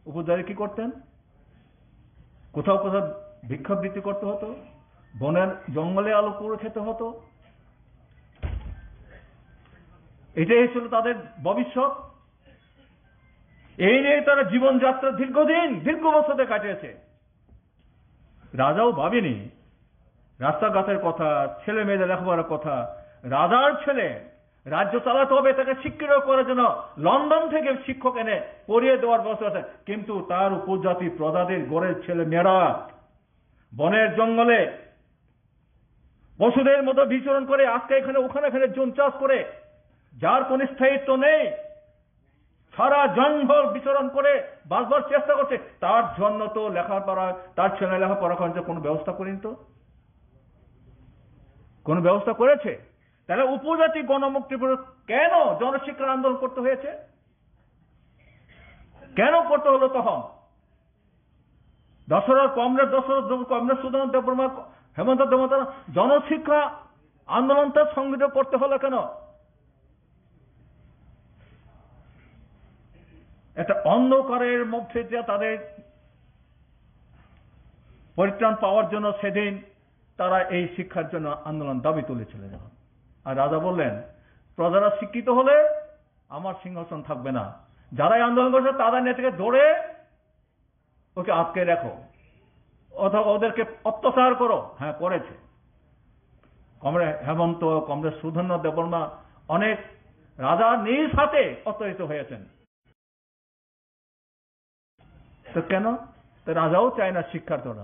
উপজাতি কি করতেন? কোথাও কোথাও ভিক্ষাবৃত্তি করতে হতো, বনের জঙ্গলে আলো পুড়ে খেতে হতো। এটাই ছিল তাদের ভবিষ্যৎ। এই নিয়ে তারা জীবনযাত্রা দীর্ঘ বছরে কাটিয়েছে। রাজাও ভাবেনি রাস্তাঘাটের কথা, ছেলে মেয়েদের লেখাপড়ার কথা। রাজার ছেলে রাজ্য চালাতে হবে, তাকে শিক্ষিত করার জন্য লন্ডন থেকে শিক্ষক এনে পড়িয়ে দেওয়ার ব্যবস্থা আছে। কিন্তু তার উপজাতি প্রজাদের গড়ের ছেলে মেয়েরা বনের জঙ্গলে পশুদের মতো বিচরণ করে, আজকে এখানে ওখানে জুম চাষ করে, যার কোন স্থায়িত্ব নেই, সারা জঙ্গল বিচরণ করে বাঁচবার চেষ্টা করছে। তার জন্য তো লেখাপড়া, তার ছেলে লেখাপড়া করার কোনো ব্যবস্থা করেনি। তো কোন ব্যবস্থা করেছে? তাহলে উপজাতি গণমুক্তি কেন জনশিক্ষার আন্দোলন করতে হয়েছে? কেন করতে হলো তখন? কংগ্রেস সুধান দেববর্মা, হেমন্ত দেববর্মা জনশিক্ষা আন্দোলনটা সংগঠিত করতে হলো কেন? একটা অন্ধকারের মধ্যে যে তাদের পরিত্রাণ পাওয়ার জন্য সেদিন তারা এই শিক্ষার জন্য আন্দোলন দাবি তুলেছিল যখন। আর রাজা বললেন, প্রজারা শিক্ষিত হলে আমার সিংহাসন থাকবে না, যারাই আন্দোলন করছে তাদের নেতাকে ধরে ওকে আটকে রাখো, অথবা ওদেরকে অত্যাচার করো। হ্যাঁ, করেছে। কমরেড হেমন্ত, কমরেড সুধন্য দেববর্মা, অনেক রাজা নিজ হাতে অত্যাচারিত হয়েছেন। তো কেন? তো রাজাও চায় না শিক্ষার জন্য।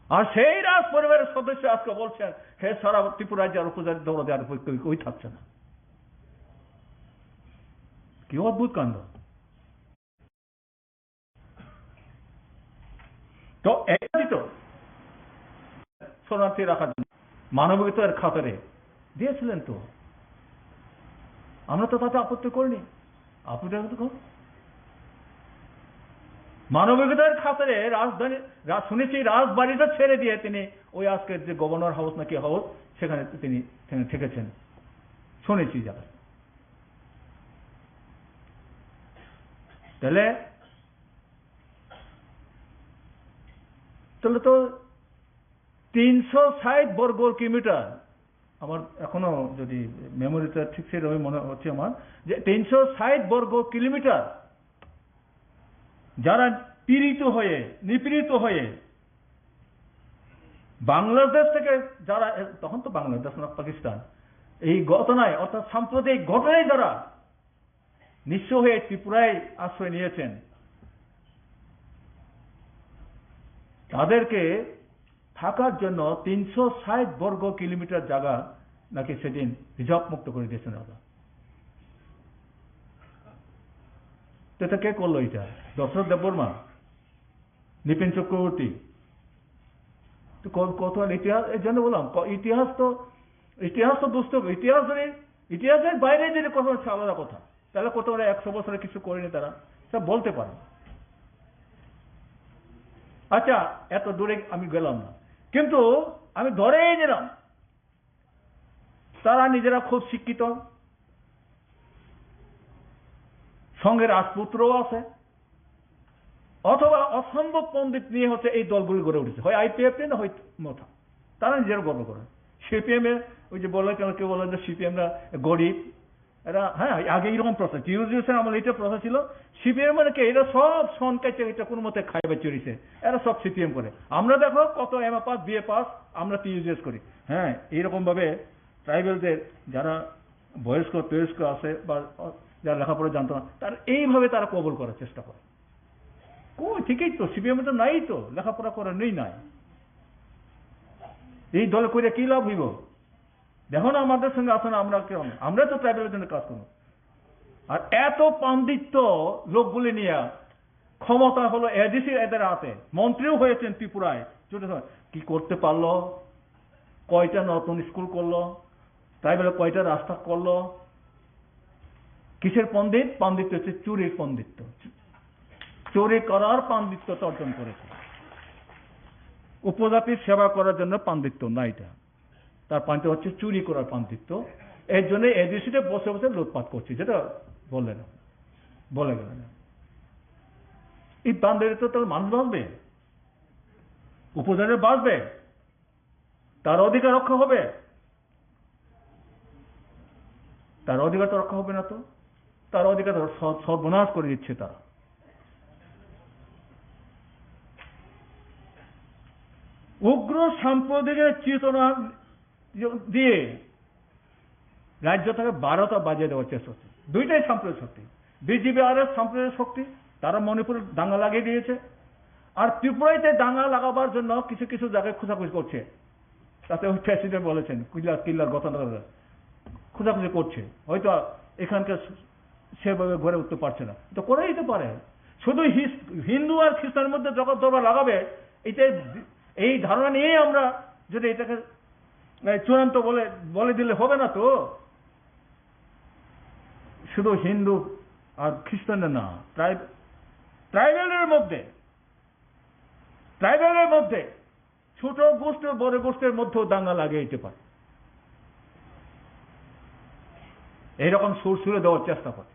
আর সেই রাজ পরিবারের সদস্য আজকে বলছেন হে সারা ত্রিপুরা রাজ্যের উপজাতি দৌড় দেওয়ার কই থাকছে না। কি অদ্ভুত কাণ্ড। তো একই তো শরণার্থী রাখার জন্য মানবিকতার খাতারে দিয়েছিলেন তো, আমরা তো তাতে আপত্তি করিনি। আপত্তি করুন। মানবিকতার খাতারে রাজধানী শুনেছি রাজবাড়িটা ছেড়ে দিয়ে তিনি ওই আজকের যে গভর্নর হাউস নাকি হাউস সেখানে তিনি থেকেছেন শুনেছি যারা। তাহলে তো 360 বর্গ কিলোমিটার, আমার এখনো যদি মেমোরিটা ঠিক সেরকম মনে হচ্ছে আমার, যে 360 বর্গ কিলোমিটার যারা নিপীড়িত হয়ে বাংলাদেশ থেকে যারা, তখন তো বাংলাদেশ না পাকিস্তান, এই ঘটনায় অর্থাৎ সাম্প্রদায়িক ঘটনায় যারা নিঃস্ব হয়ে ত্রিপুরায় আশ্রয় নিয়েছেন তাদেরকে থাকার জন্য 360 বর্গ কিলোমিটার জায়গা নাকি সেদিন রিজার্ভ মুক্ত করে দিয়েছেন ওরা। এটা কে করলো? এটা দশরথ দেববর্মা, নৃপেন চক্রবর্তী। তো কত ইতিহাস, এর জন্য বললাম ইতিহাস তো দুষ্ট। ইতিহাসের বাইরে যদি কথা হচ্ছে আলাদা কথা, তাহলে কত 100 বছরে কিছু করেনি তারা, সব বলতে পারে। আচ্ছা, এত দূরে আমি গেলাম না, কিন্তু আমি ধরেই নিলাম তারা নিজেরা খুব শিক্ষিত, সঙ্গে রাজপুত্রও আছে, অথবা অসম্ভব পণ্ডিত নিয়ে হচ্ছে এই দলগুলি গড়ে উঠেছে, হয় আইপিএফ না হয় মথা। তারা নিজেরা গর্ব করে। সিপিএম এ ওই যে বলে কেউ বলে যে সিপিএমরা গরিব, এরা হ্যাঁ আগে এইরকম প্রশ্ন টিউজিউসের আমার এইটা প্রশ্ন ছিল, সিপিএম মানে কি এরা সব সন কাইতে এটা কোনো মতে খাইবে চড়িছে, এরা সব সিপিএম করে। আমরা দেখো কত এমএ পাস বিএ পাস আমরা টিউজিএস করি। হ্যাঁ, এইরকম ভাবে ট্রাইবেলদের যারা বয়স্ক আছে বা যারা লেখাপড়া জানতো না, তার এইভাবে তারা কবল করার চেষ্টা করে। ঠিকই তো, সিপিএম তো নাই, তো লেখাপড়া করার নাই। এই দলে করে কি লাভ হইব? দেখো না আমাদের সঙ্গে আসো না, আমরা তো ট্রাইবেলের জন্য কাজ করবো। আর এত পাণ্ডিত্য লোকগুলি নিয়ে ক্ষমতা হলো এডিসি এদের হাতে, মন্ত্রীও হয়েছেন ত্রিপুরায়, কি করতে পারলো? কয়টা নতুন স্কুল করলো, ট্রাইবেলে কয়টা রাস্তা করলো? কিসের পাণ্ডিত্য হচ্ছে চুরির পাণ্ডিত্য, চুরি করার পাণ্ডিত্য অর্জন করেছে। উপজাতির সেবা করার জন্য পাণ্ডিত্য না, এটা তার পাণ্ডিত্য হচ্ছে চুরি করার পাণ্ডিত্য। এর জন্য এডিসিতে বসে বসে লুটপাট করছে, যেটা বলে গেলেন। এই পাণ্ডিত্য তার মানুষ বাঁচবে, উপজাতি বাঁচবে, তার অধিকার রক্ষা হবে? তার অধিকার তো রক্ষা হবে না, তো তার অধিকার সর্বনাশ করে দিচ্ছে তারা। উগ্র সাম্প্রদায়িক চেতনা দিয়ে রাজ্য থেকে 12টা বাজিয়ে দেওয়ার চেষ্টা হচ্ছে। দুইটাই সাম্প্রদায়িক শক্তি, বিজেপি আর সাম্প্রদায়িক শক্তি, তারা মণিপুরে দাঙ্গা লাগিয়ে দিয়েছে। আর ত্রিপুরাইতে দাঙ্গা লাগাবার জন্য কিছু কিছু জায়গায় খোঁজাখুঁজি করছে, তাতে ওই প্রেসিডেন্ট বলেছেন কিল্লার ঘটনা খোঁজাখুঁজি করছে, হয়তো এখানকার সেভাবে গড়ে উঠতে পারছে না, তো করে দিতে পারে। শুধু হিন্দু আর খ্রিস্টানের মধ্যে জগৎ দরবার লাগাবে, এই ধারণা নিয়েই আমরা যদি এটাকে চূড়ান্ত বলে দিলে হবে না। তো শুধু হিন্দু আর খ্রিস্টানের না, ট্রাইবেলের মধ্যে ছোট গোষ্ঠী বড় গোষ্ঠীর মধ্যেও দাঙ্গা লাগিয়ে দিতে পারে, এইরকম সুর সুরে দেওয়ার চেষ্টা করে।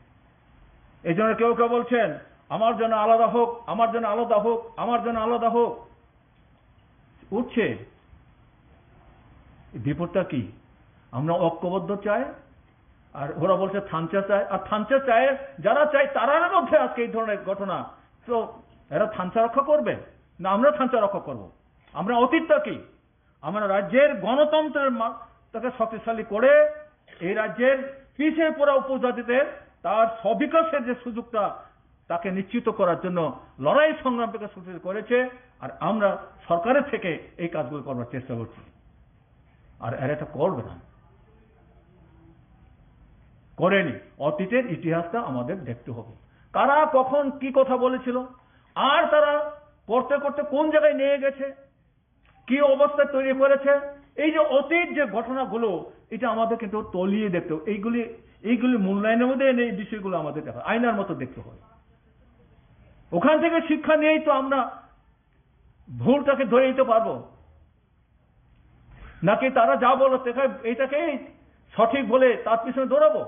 এই জন্য কেউ কেউ বলছেন আমার জন্য আলাদা হোক, আমার জন্য আলাদা হোক, আমার জন্য আলাদা হোক, উঠছে। বিপদটা কি? আমরা ঐক্যবদ্ধ চাই, আর ওরা বলছে থানচা চায়। আর থানচা চায় যারা চায় তারার মধ্যে আজকে এই ধরনের ঘটনা, তো এরা থানচা রক্ষা করবে না আমরা থানচা রক্ষা করব? আমরা অতীতটা কি? আমরা রাজ্যের গণতন্ত্রের তাকে শক্তিশালী করে এই রাজ্যের পিছিয়ে পড়া উপজাতিদের তার সবিকাশের যে সুযোগটা তাকে নিশ্চিত করার জন্য লড়াই সংগ্রাম থেকে করেছে, আর আমরা সরকারের থেকে এই কাজগুলো করবার চেষ্টা করছি। আর এরা এটা করবে না, করেনি। অতীতের ইতিহাসটা আমাদের দেখতে হবে, কারা কখন কি কথা বলেছিল, আর তারা করতে করতে কোন জায়গায় নিয়ে গেছে, কি অবস্থা তৈরি করেছে। এই যে অতীত যে ঘটনাগুলো, এটা আমাদের কিন্তু তলিয়ে দেখতে হবে। এইগুলি মূল্যায়নের মধ্যে এই বিষয়গুলো আমাদের দেখা আয়নার মতো দেখতে হবে। ওখান থেকে শিক্ষা নিয়েই তো আমরা ভুলটাকে ধরে নিতে পারবো, নাকি তারা যা বলো এটাকেই সঠিক বলে তার পিছনে দৌড়াবো।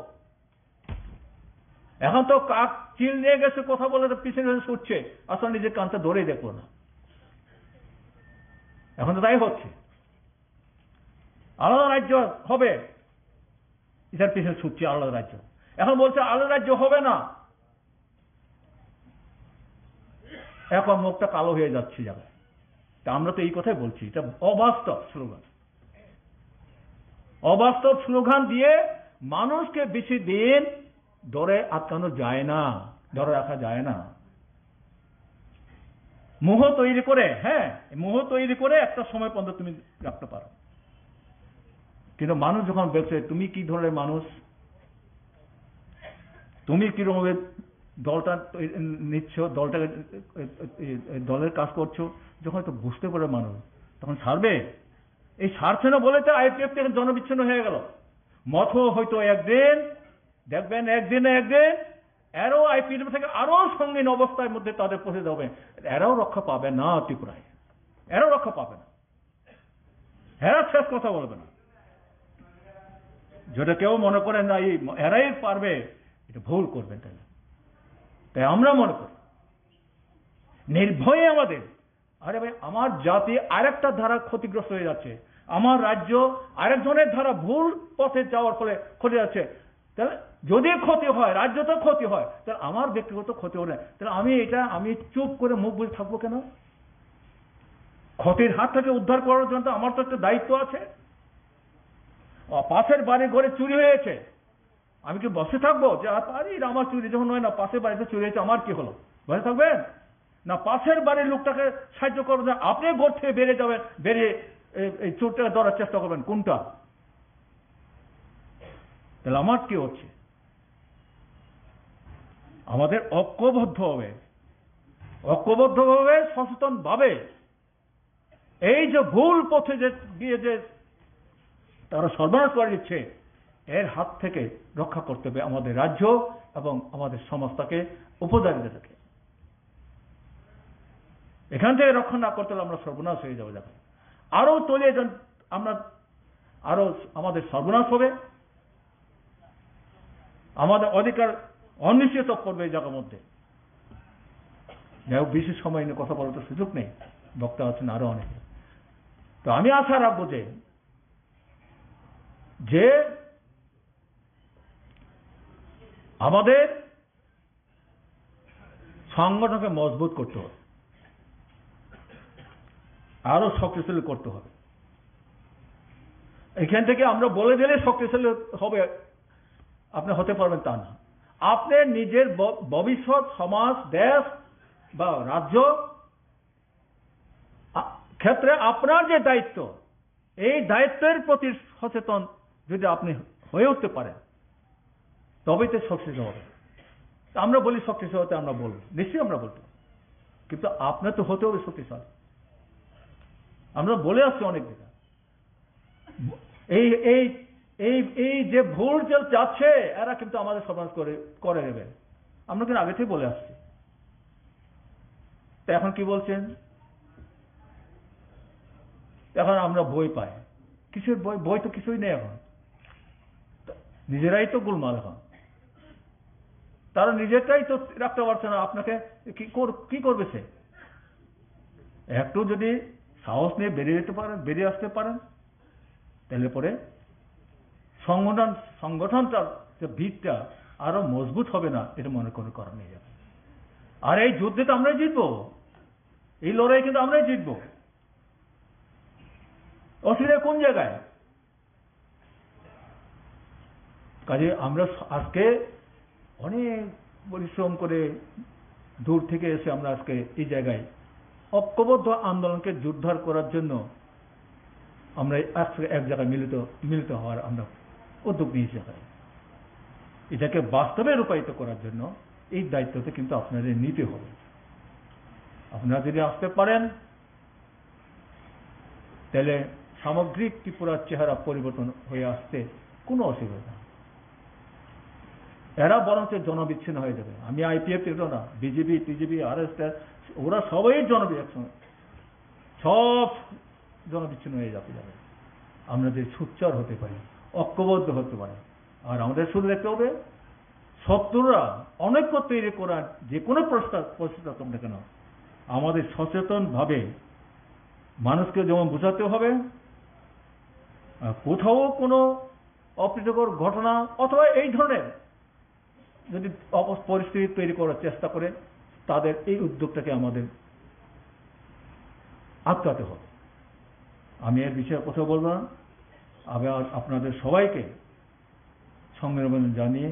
এখন তো কাক চিল নিয়ে গেছে কথা বলে পিছনে ছুটছে, আসলে নিজের কানটা ধরেই দেখলো না। এখন তো তাই হচ্ছে, আলাদা রাজ্য হবে এটার পিছনে ছুটছে, আলাদা রাজ্য। এখন বলছে আলাদা রাজ্য হবে না, এখন মুখটা কালো হয়ে যাচ্ছে জায়গায়। তা আমরা তো এই কথাই বলছি, এটা অবাস্তব স্লোগান। অবাস্তব স্লোগান দিয়ে মানুষকে বেশি দিন ধরে আটকানো যায় না, ধরে রাখা যায় না। মোহ তৈরি করে, হ্যাঁ মোহ তৈরি করে একটা সময় পর্যন্ত তুমি রাখতে পারো, কিন্তু মানুষ যখন বলছে তুমি কি ধরনের মানুষ, তুমি কিরকম দলটা নিচ্ছ, দলটাকে দলের কাজ করছো, যখন তো বুঝতে পারে মানুষ, তখন ছাড়বে। এই ছাড়ছে না বলে তো আইপিএফ থেকে জনবিচ্ছিন্ন হয়ে গেল। মত হয়তো একদিন দেখবেন, একদিন এরাও আইপিএফ থেকে আরো সঙ্গীন অবস্থার মধ্যে তাদের পৌঁছে যাবে, এরাও রক্ষা পাবে না ত্রিপুরায়, এরাও রক্ষা পাবে না, এরা শেষ কথা বলবে না। যেটা কেউ মনে করেন না এরাই পারবে, এটা ভুল করবেন। তাই আমরা মনে করি নির্ভয়ে আমাদের, আরে ভাই আমার জাতি আরেকটা ধারা ক্ষতিগ্রস্ত হয়ে যাচ্ছে, আমার রাজ্য আরেকজনের ধারা ভুল পথে যাওয়ার ফলে ক্ষতি যাচ্ছে। তাহলে যদি ক্ষতি হয়, রাজ্য তো ক্ষতি হয়, তাহলে আমার ব্যক্তিগত ক্ষতি হলে তাহলে আমি চুপ করে মুখ বুঝে থাকবো কেন? ক্ষতির হাত থেকে উদ্ধার করার জন্য আমার তো একটা দায়িত্ব আছে। পাশের বাড়ি ঘরে চুরি হয়েছে, আমি কি বসে থাকবো যে আরে আমার চুরি যখন হয় না, পাশের বাড়িতে চুরি হয়েছে আমার কি হলো, বসে থাকবেন না? পাশের বাড়ির লোকটাকে সাহায্য করবেন, আপনি ঘর থেকে বেরিয়ে যাবেন, বেরিয়ে এই চোরটাকে ধরার চেষ্টা করবেন, কোনটা? তাহলে আমার কি হচ্ছে? আমাদের ঐক্যবদ্ধভাবে সচেতন ভাবে এই যে ভুল পথে গিয়ে যে তারা সর্বনাশ করে দিচ্ছে, এর হাত থেকে রক্ষা করতে হবে আমাদের রাজ্য এবং আমাদের সমাজটাকে, উপজাতিদেরকে। এখান থেকে রক্ষা না করতে হলে আমরা সর্বনাশ হয়ে যাবো। দেখো আরো তলিয়ে আমরা আরো আমাদের সর্বনাশ হবে, আমাদের অধিকার অনিশ্চিত করবে এই জায়গার মধ্যে। যাই হোক, বেশি সময় নিয়ে কথা বলার তো সুযোগ নেই, বক্তা আছেন আরো অনেকে। তো আমি আশা রাখবো যে আমাদের সংগঠনকে মজবুত করতে হবে, আরো শক্তিশালী করতে হবে। এখান থেকে আমরা বলে দিলে শক্তিশালী হবে আপনি হতে পারবেন তা না। আপনি নিজের ভবিষ্যৎ, সমাজ, দেশ বা রাজ্য ক্ষেত্রে আপনার যে দায়িত্ব, এই দায়িত্বের প্রতি সচেতন যদি আপনি হয়ে উঠতে পারেন, তবেই তো শক্তিশালী হবে। আমরা বলি শক্তিশালী হতে, আমরা বলবো নিশ্চয়ই আমরা বলবো, কিন্তু আপনার তো হতে হবে শক্তিশালী। আমরা বলে আসছি অনেক দিন, এই যে ভুল যাচ্ছে এরা কিন্তু আমাদের সমাজ করে নেবে, আমরা কিন্তু আগে থেকে বলে আসছি। তো এখন কি বলছেন? এখন আমরা বই পাই, কিসের বই? বই তো কিছুই নেই এখন, নিজেরাই তো গোলমাল। এখন তারা নিজেরটাই তো রাখতে পারছে না, আপনাকে কি করবে সে? একটু যদি সাহস নিয়ে বেরিয়ে আসতে পারেন, তাহলে পরে সংগঠনটার যে ভিতটা আরো মজবুত হবে না, এটা মনে করা নিয়ে যাবে। আর এই যুদ্ধে তো আমরাই জিতবো, এই লড়াই কিন্তু আমরাই জিতবো। অসুবিধা কোন জায়গায়? কাজে আমরা আজকে অনেক পরিশ্রম করে দূর থেকে এসে আমরা আজকে এই জায়গায় ঐক্যবদ্ধ আন্দোলনকে জোরদার করার জন্য আমরা আজকে এক জায়গায় মিলিত হওয়ার আমরা উদ্যোগ নিয়েছি। এটাকে বাস্তবে রূপায়িত করার জন্য এই দায়িত্বটা কিন্তু আপনাদের নিতে হবে। আপনারা যদি আসতে পারেন তাহলে সামগ্রিক ত্রিপুরার চেহারা পরিবর্তন হয়ে আসতে কোনো অসুবিধা নেই। এরা বরঞ্চ জনবিচ্ছিন্ন হয়ে যাবে। আমি আইপিএফ এগুলো না, বিজেপি টিজেপি আরএসএস ওরা সবাই সব জনবিচ্ছিন্ন হয়ে যাবে। আমরা যে সুচ্চার হতে পারি, ঐক্যবদ্ধ হতে পারি। আর আমাদের শুধু দেখতে হবে শত্রুরা অনৈক্য তৈরি করার যে কোনো প্রস্তাব না কেন আমাদের সচেতনভাবে মানুষকে যেমন বোঝাতে হবে, কোথাও কোনো অপ্রীতিকর ঘটনা অথবা এই ধরনের যদি পরিস্থিতি তৈরি করার চেষ্টা করে তাদের এই উদ্যোগটাকে আমাদের আটকাতে হবে। আমি এর বিষয়ে কথা বলবো না। আবার আপনাদের সবাইকে সংগ্রাম জানিয়ে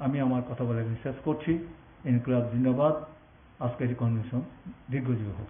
আমি আমার কথা বলে শেষ করছি। ইনকিলাব জিন্দাবাদ। আজকের এই কনভেনশন দীর্ঘজীবী হোক।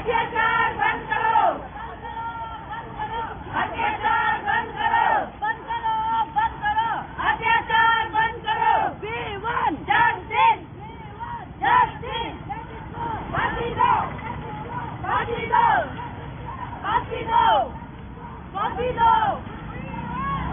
अत्याचार बंद करो, अत्याचार बंद करो, बंद करो, बंद करो, अत्याचार बंद करो। We want justice, justice, फांसी दो, फांसी दो, फांसी दो, फांसी दो,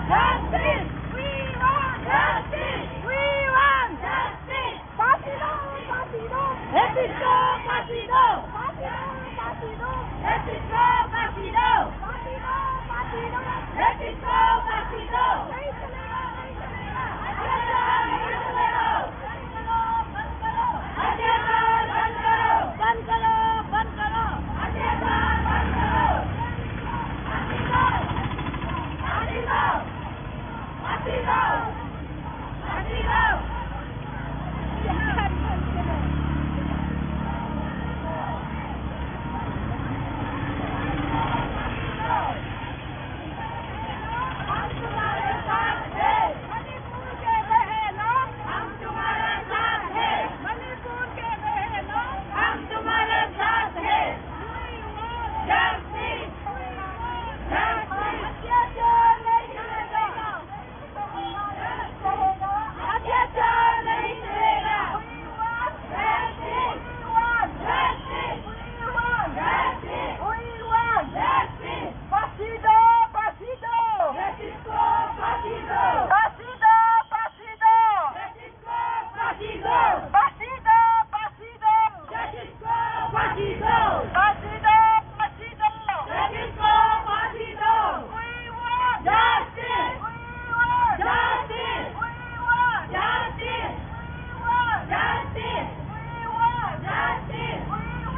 justice, we want justice, we want justice, फांसी दो, फांसी दो, एथिक्स को फांसी दो, फांसी दो, फांसी दो, एथिक्स को फांसी दो, फांसी दो, फांसी दो, एथिक्स को फांसी दो, नहीं चलेगा, नहीं चलेगा, अत्याचार नहीं चलेगा, बंद करो, अत्याचार बंद करो, बंद करो, बंद करो, अत्याचार बंद करो, फांसी दो, फांसी दो, फांसी दो, फांसी दो। हम तुम्हारे साथ हैं, मणिपुर के बहनों, हम तुम्हारे साथ हैं, मणिपुर के बहनों, हम तुम्हारे साथ हैं। Justice, justice, अत्याचार नहीं चलेगा, अत्याचार नहीं चलेगा। Justice, justice, justice, फांसी दो, फांसी दो, justice को फांसी दो, फांसी दो, फांसी दो, justice को फांसी दो, फांसी दो, फांसी दो, justice को फांसी दो, फांसी दो, फांसी दो, justice को फांसी दो। We want justice, we want justice, we want justice, we want justice, we want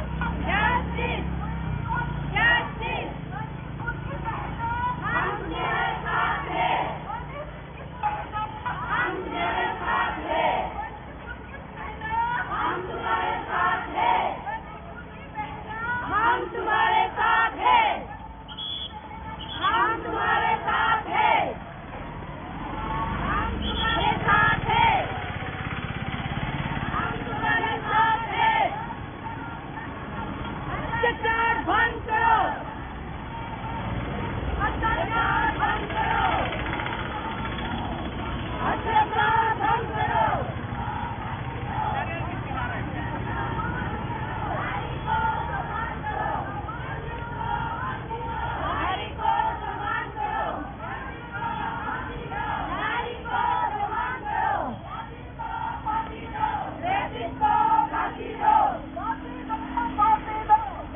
justice, we want justice, justice। हम तुम्हारे साथ हैं, हम तुम्हारे साथ हैं, हम तुम्हारे साथ हैं, हम तुम्हारे साथ हैं, हम तुम्हारे साथ हैं, हम तुम्हारे साथ हैं, हम तुम्हारे साथ हैं। अत्याचार बंद करो, अत्याचार बंद करो, अत्याचार बंद करो। नारी को सम्मान करो, नारी को सम्मान करो, नारी को सम्मान करो, रेपिस्ट को फांसी दो,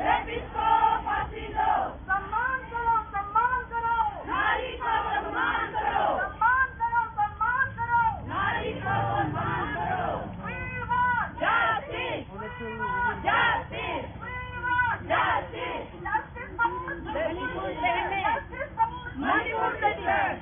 रेपिस्ट को फांसी दो, सम्मान करो, सम्मान करो, नारी को सम्मान करो, सम्मान करो, सम्मान करो, नारी को सम्मान करो। We want justice, justice, we want justice, justice for Manipur बहनें, Manipur sisters,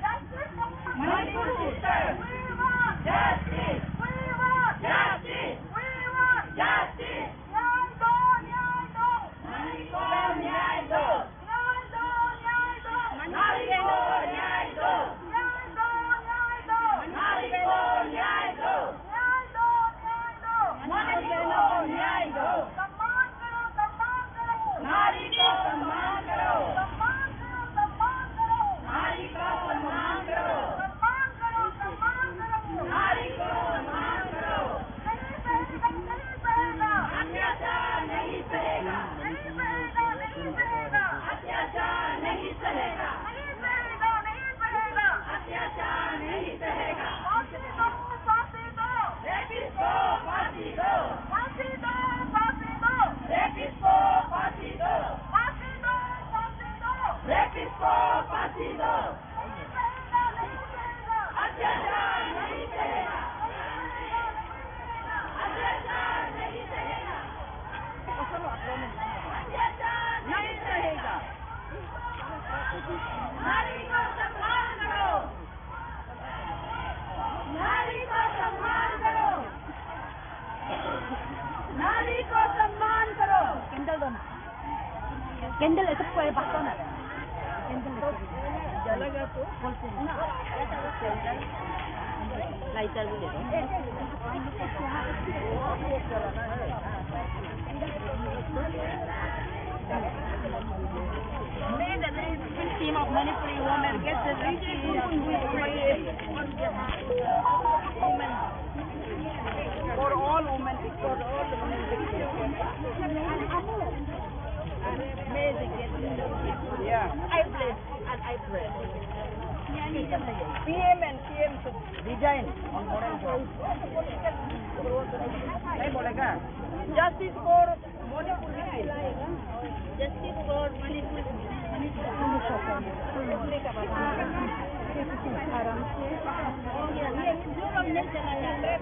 Manipur sisters, we want justice, we want justice, we want justice। न्याय दो, न्याय दो, नारी को न्याय दो, न्याय दो, न्याय दो, नारी को न्याय दो, न्याय दो, न्याय दो, नारी को न्याय दो, न्याय दो, न्याय दो, नारी को न्याय दो। सम्मान करो, सम्मान करो, नारी को सम्मान करो, सम्मान करो, सम्मान करो, नारी को सम्मान करो, सम्मान करो, सम्मान करो, नारी को सम्मान करो। नहीं सहेगा, नहीं सहेगा, अत्याचार नहीं सहेगा, नहीं सहेगा, नहीं सहेगा, अत्याचार नहीं सहेगा, नहीं सहेगा, नहीं सहेगा, अत्याचार नहीं सहेगा। फांसी दो, फांसी दो, रेपिस्ट को फांसी दो, फांसी दो, फांसी दो, रेपिस्ट को फांसी दो, फांसी दो, फांसी दो, रेपिस्ट को फांसी दो। नहीं सहेगा, नहीं सहेगा, अत्याचार नहीं सहेगा, अत्याचार नहीं सहेगा, अत्याचार नहीं सहेगा। नारी को सम्मान करो, नारी को सम्मान करो, नारी को सम्मान करो। कैंडल दो ना, कैंडल ऐसे पूरे बातों ना, कैंडल जलेगा तो ना, लाइटर भी दे दो। Manipuri women get the women. For all women, for all the women. Amazing. Yeah. I pray and I pray. PM should resign on modern jobs. नहीं बोलेगा justice for Manipur. Justice for Manipur. आराम से ये जो लोग नहीं चलाया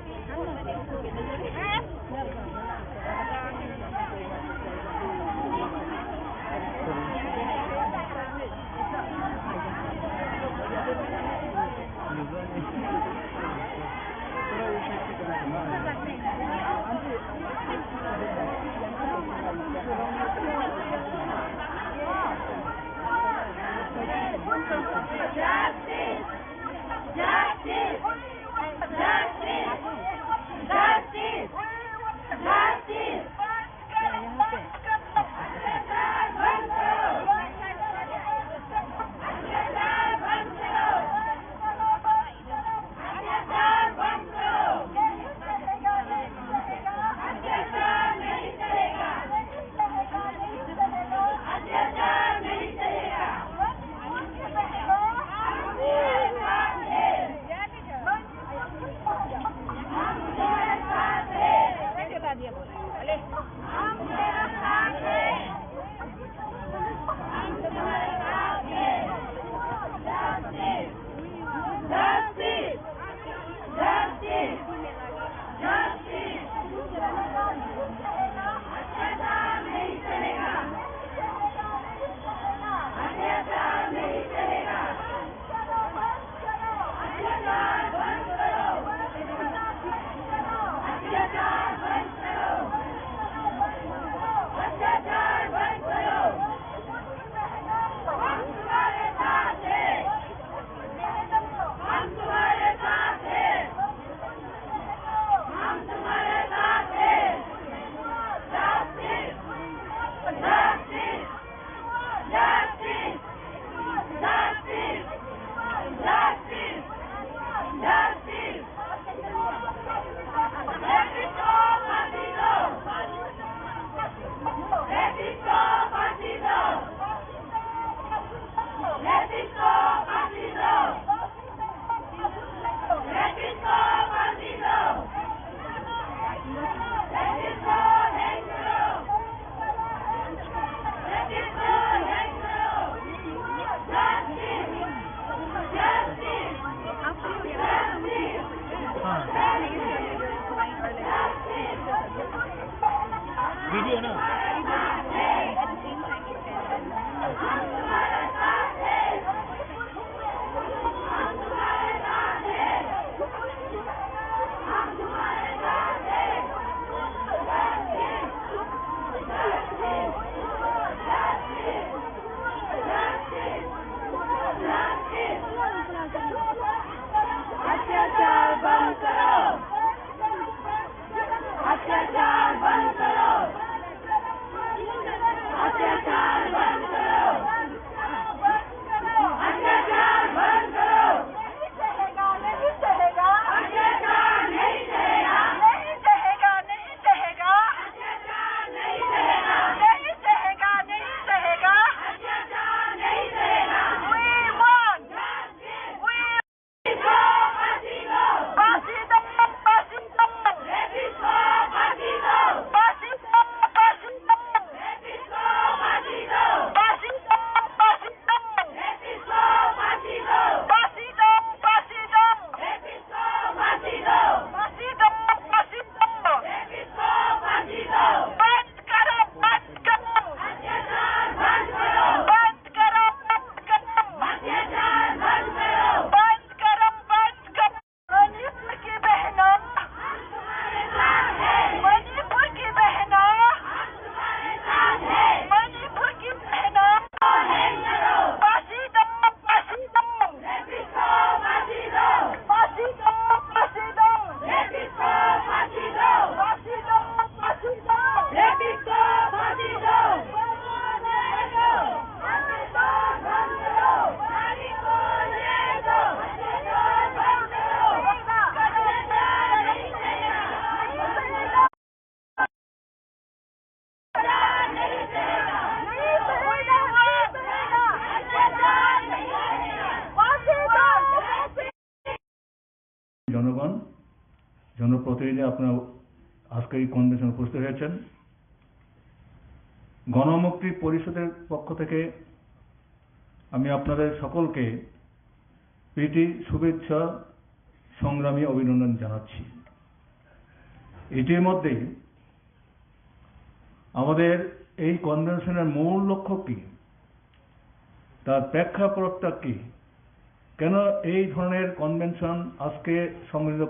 জনপ্রতিনিধি, আপনারা আজকে এই কনভেনশনে উপস্থিত হয়েছেন। গণমুক্তি পরিষদের পক্ষ থেকে আমি আপনাদের সকলকে প্রীতি, শুভেচ্ছা, সংগ্রামী অভিনন্দন জানাচ্ছি। ইতিমধ্যেই আমাদের এই কনভেনশনের মূল লক্ষ্য কি, তার প্রেক্ষাপটটা কি, কেন এই ধরনের কনভেনশন আজকে সম্মিলিত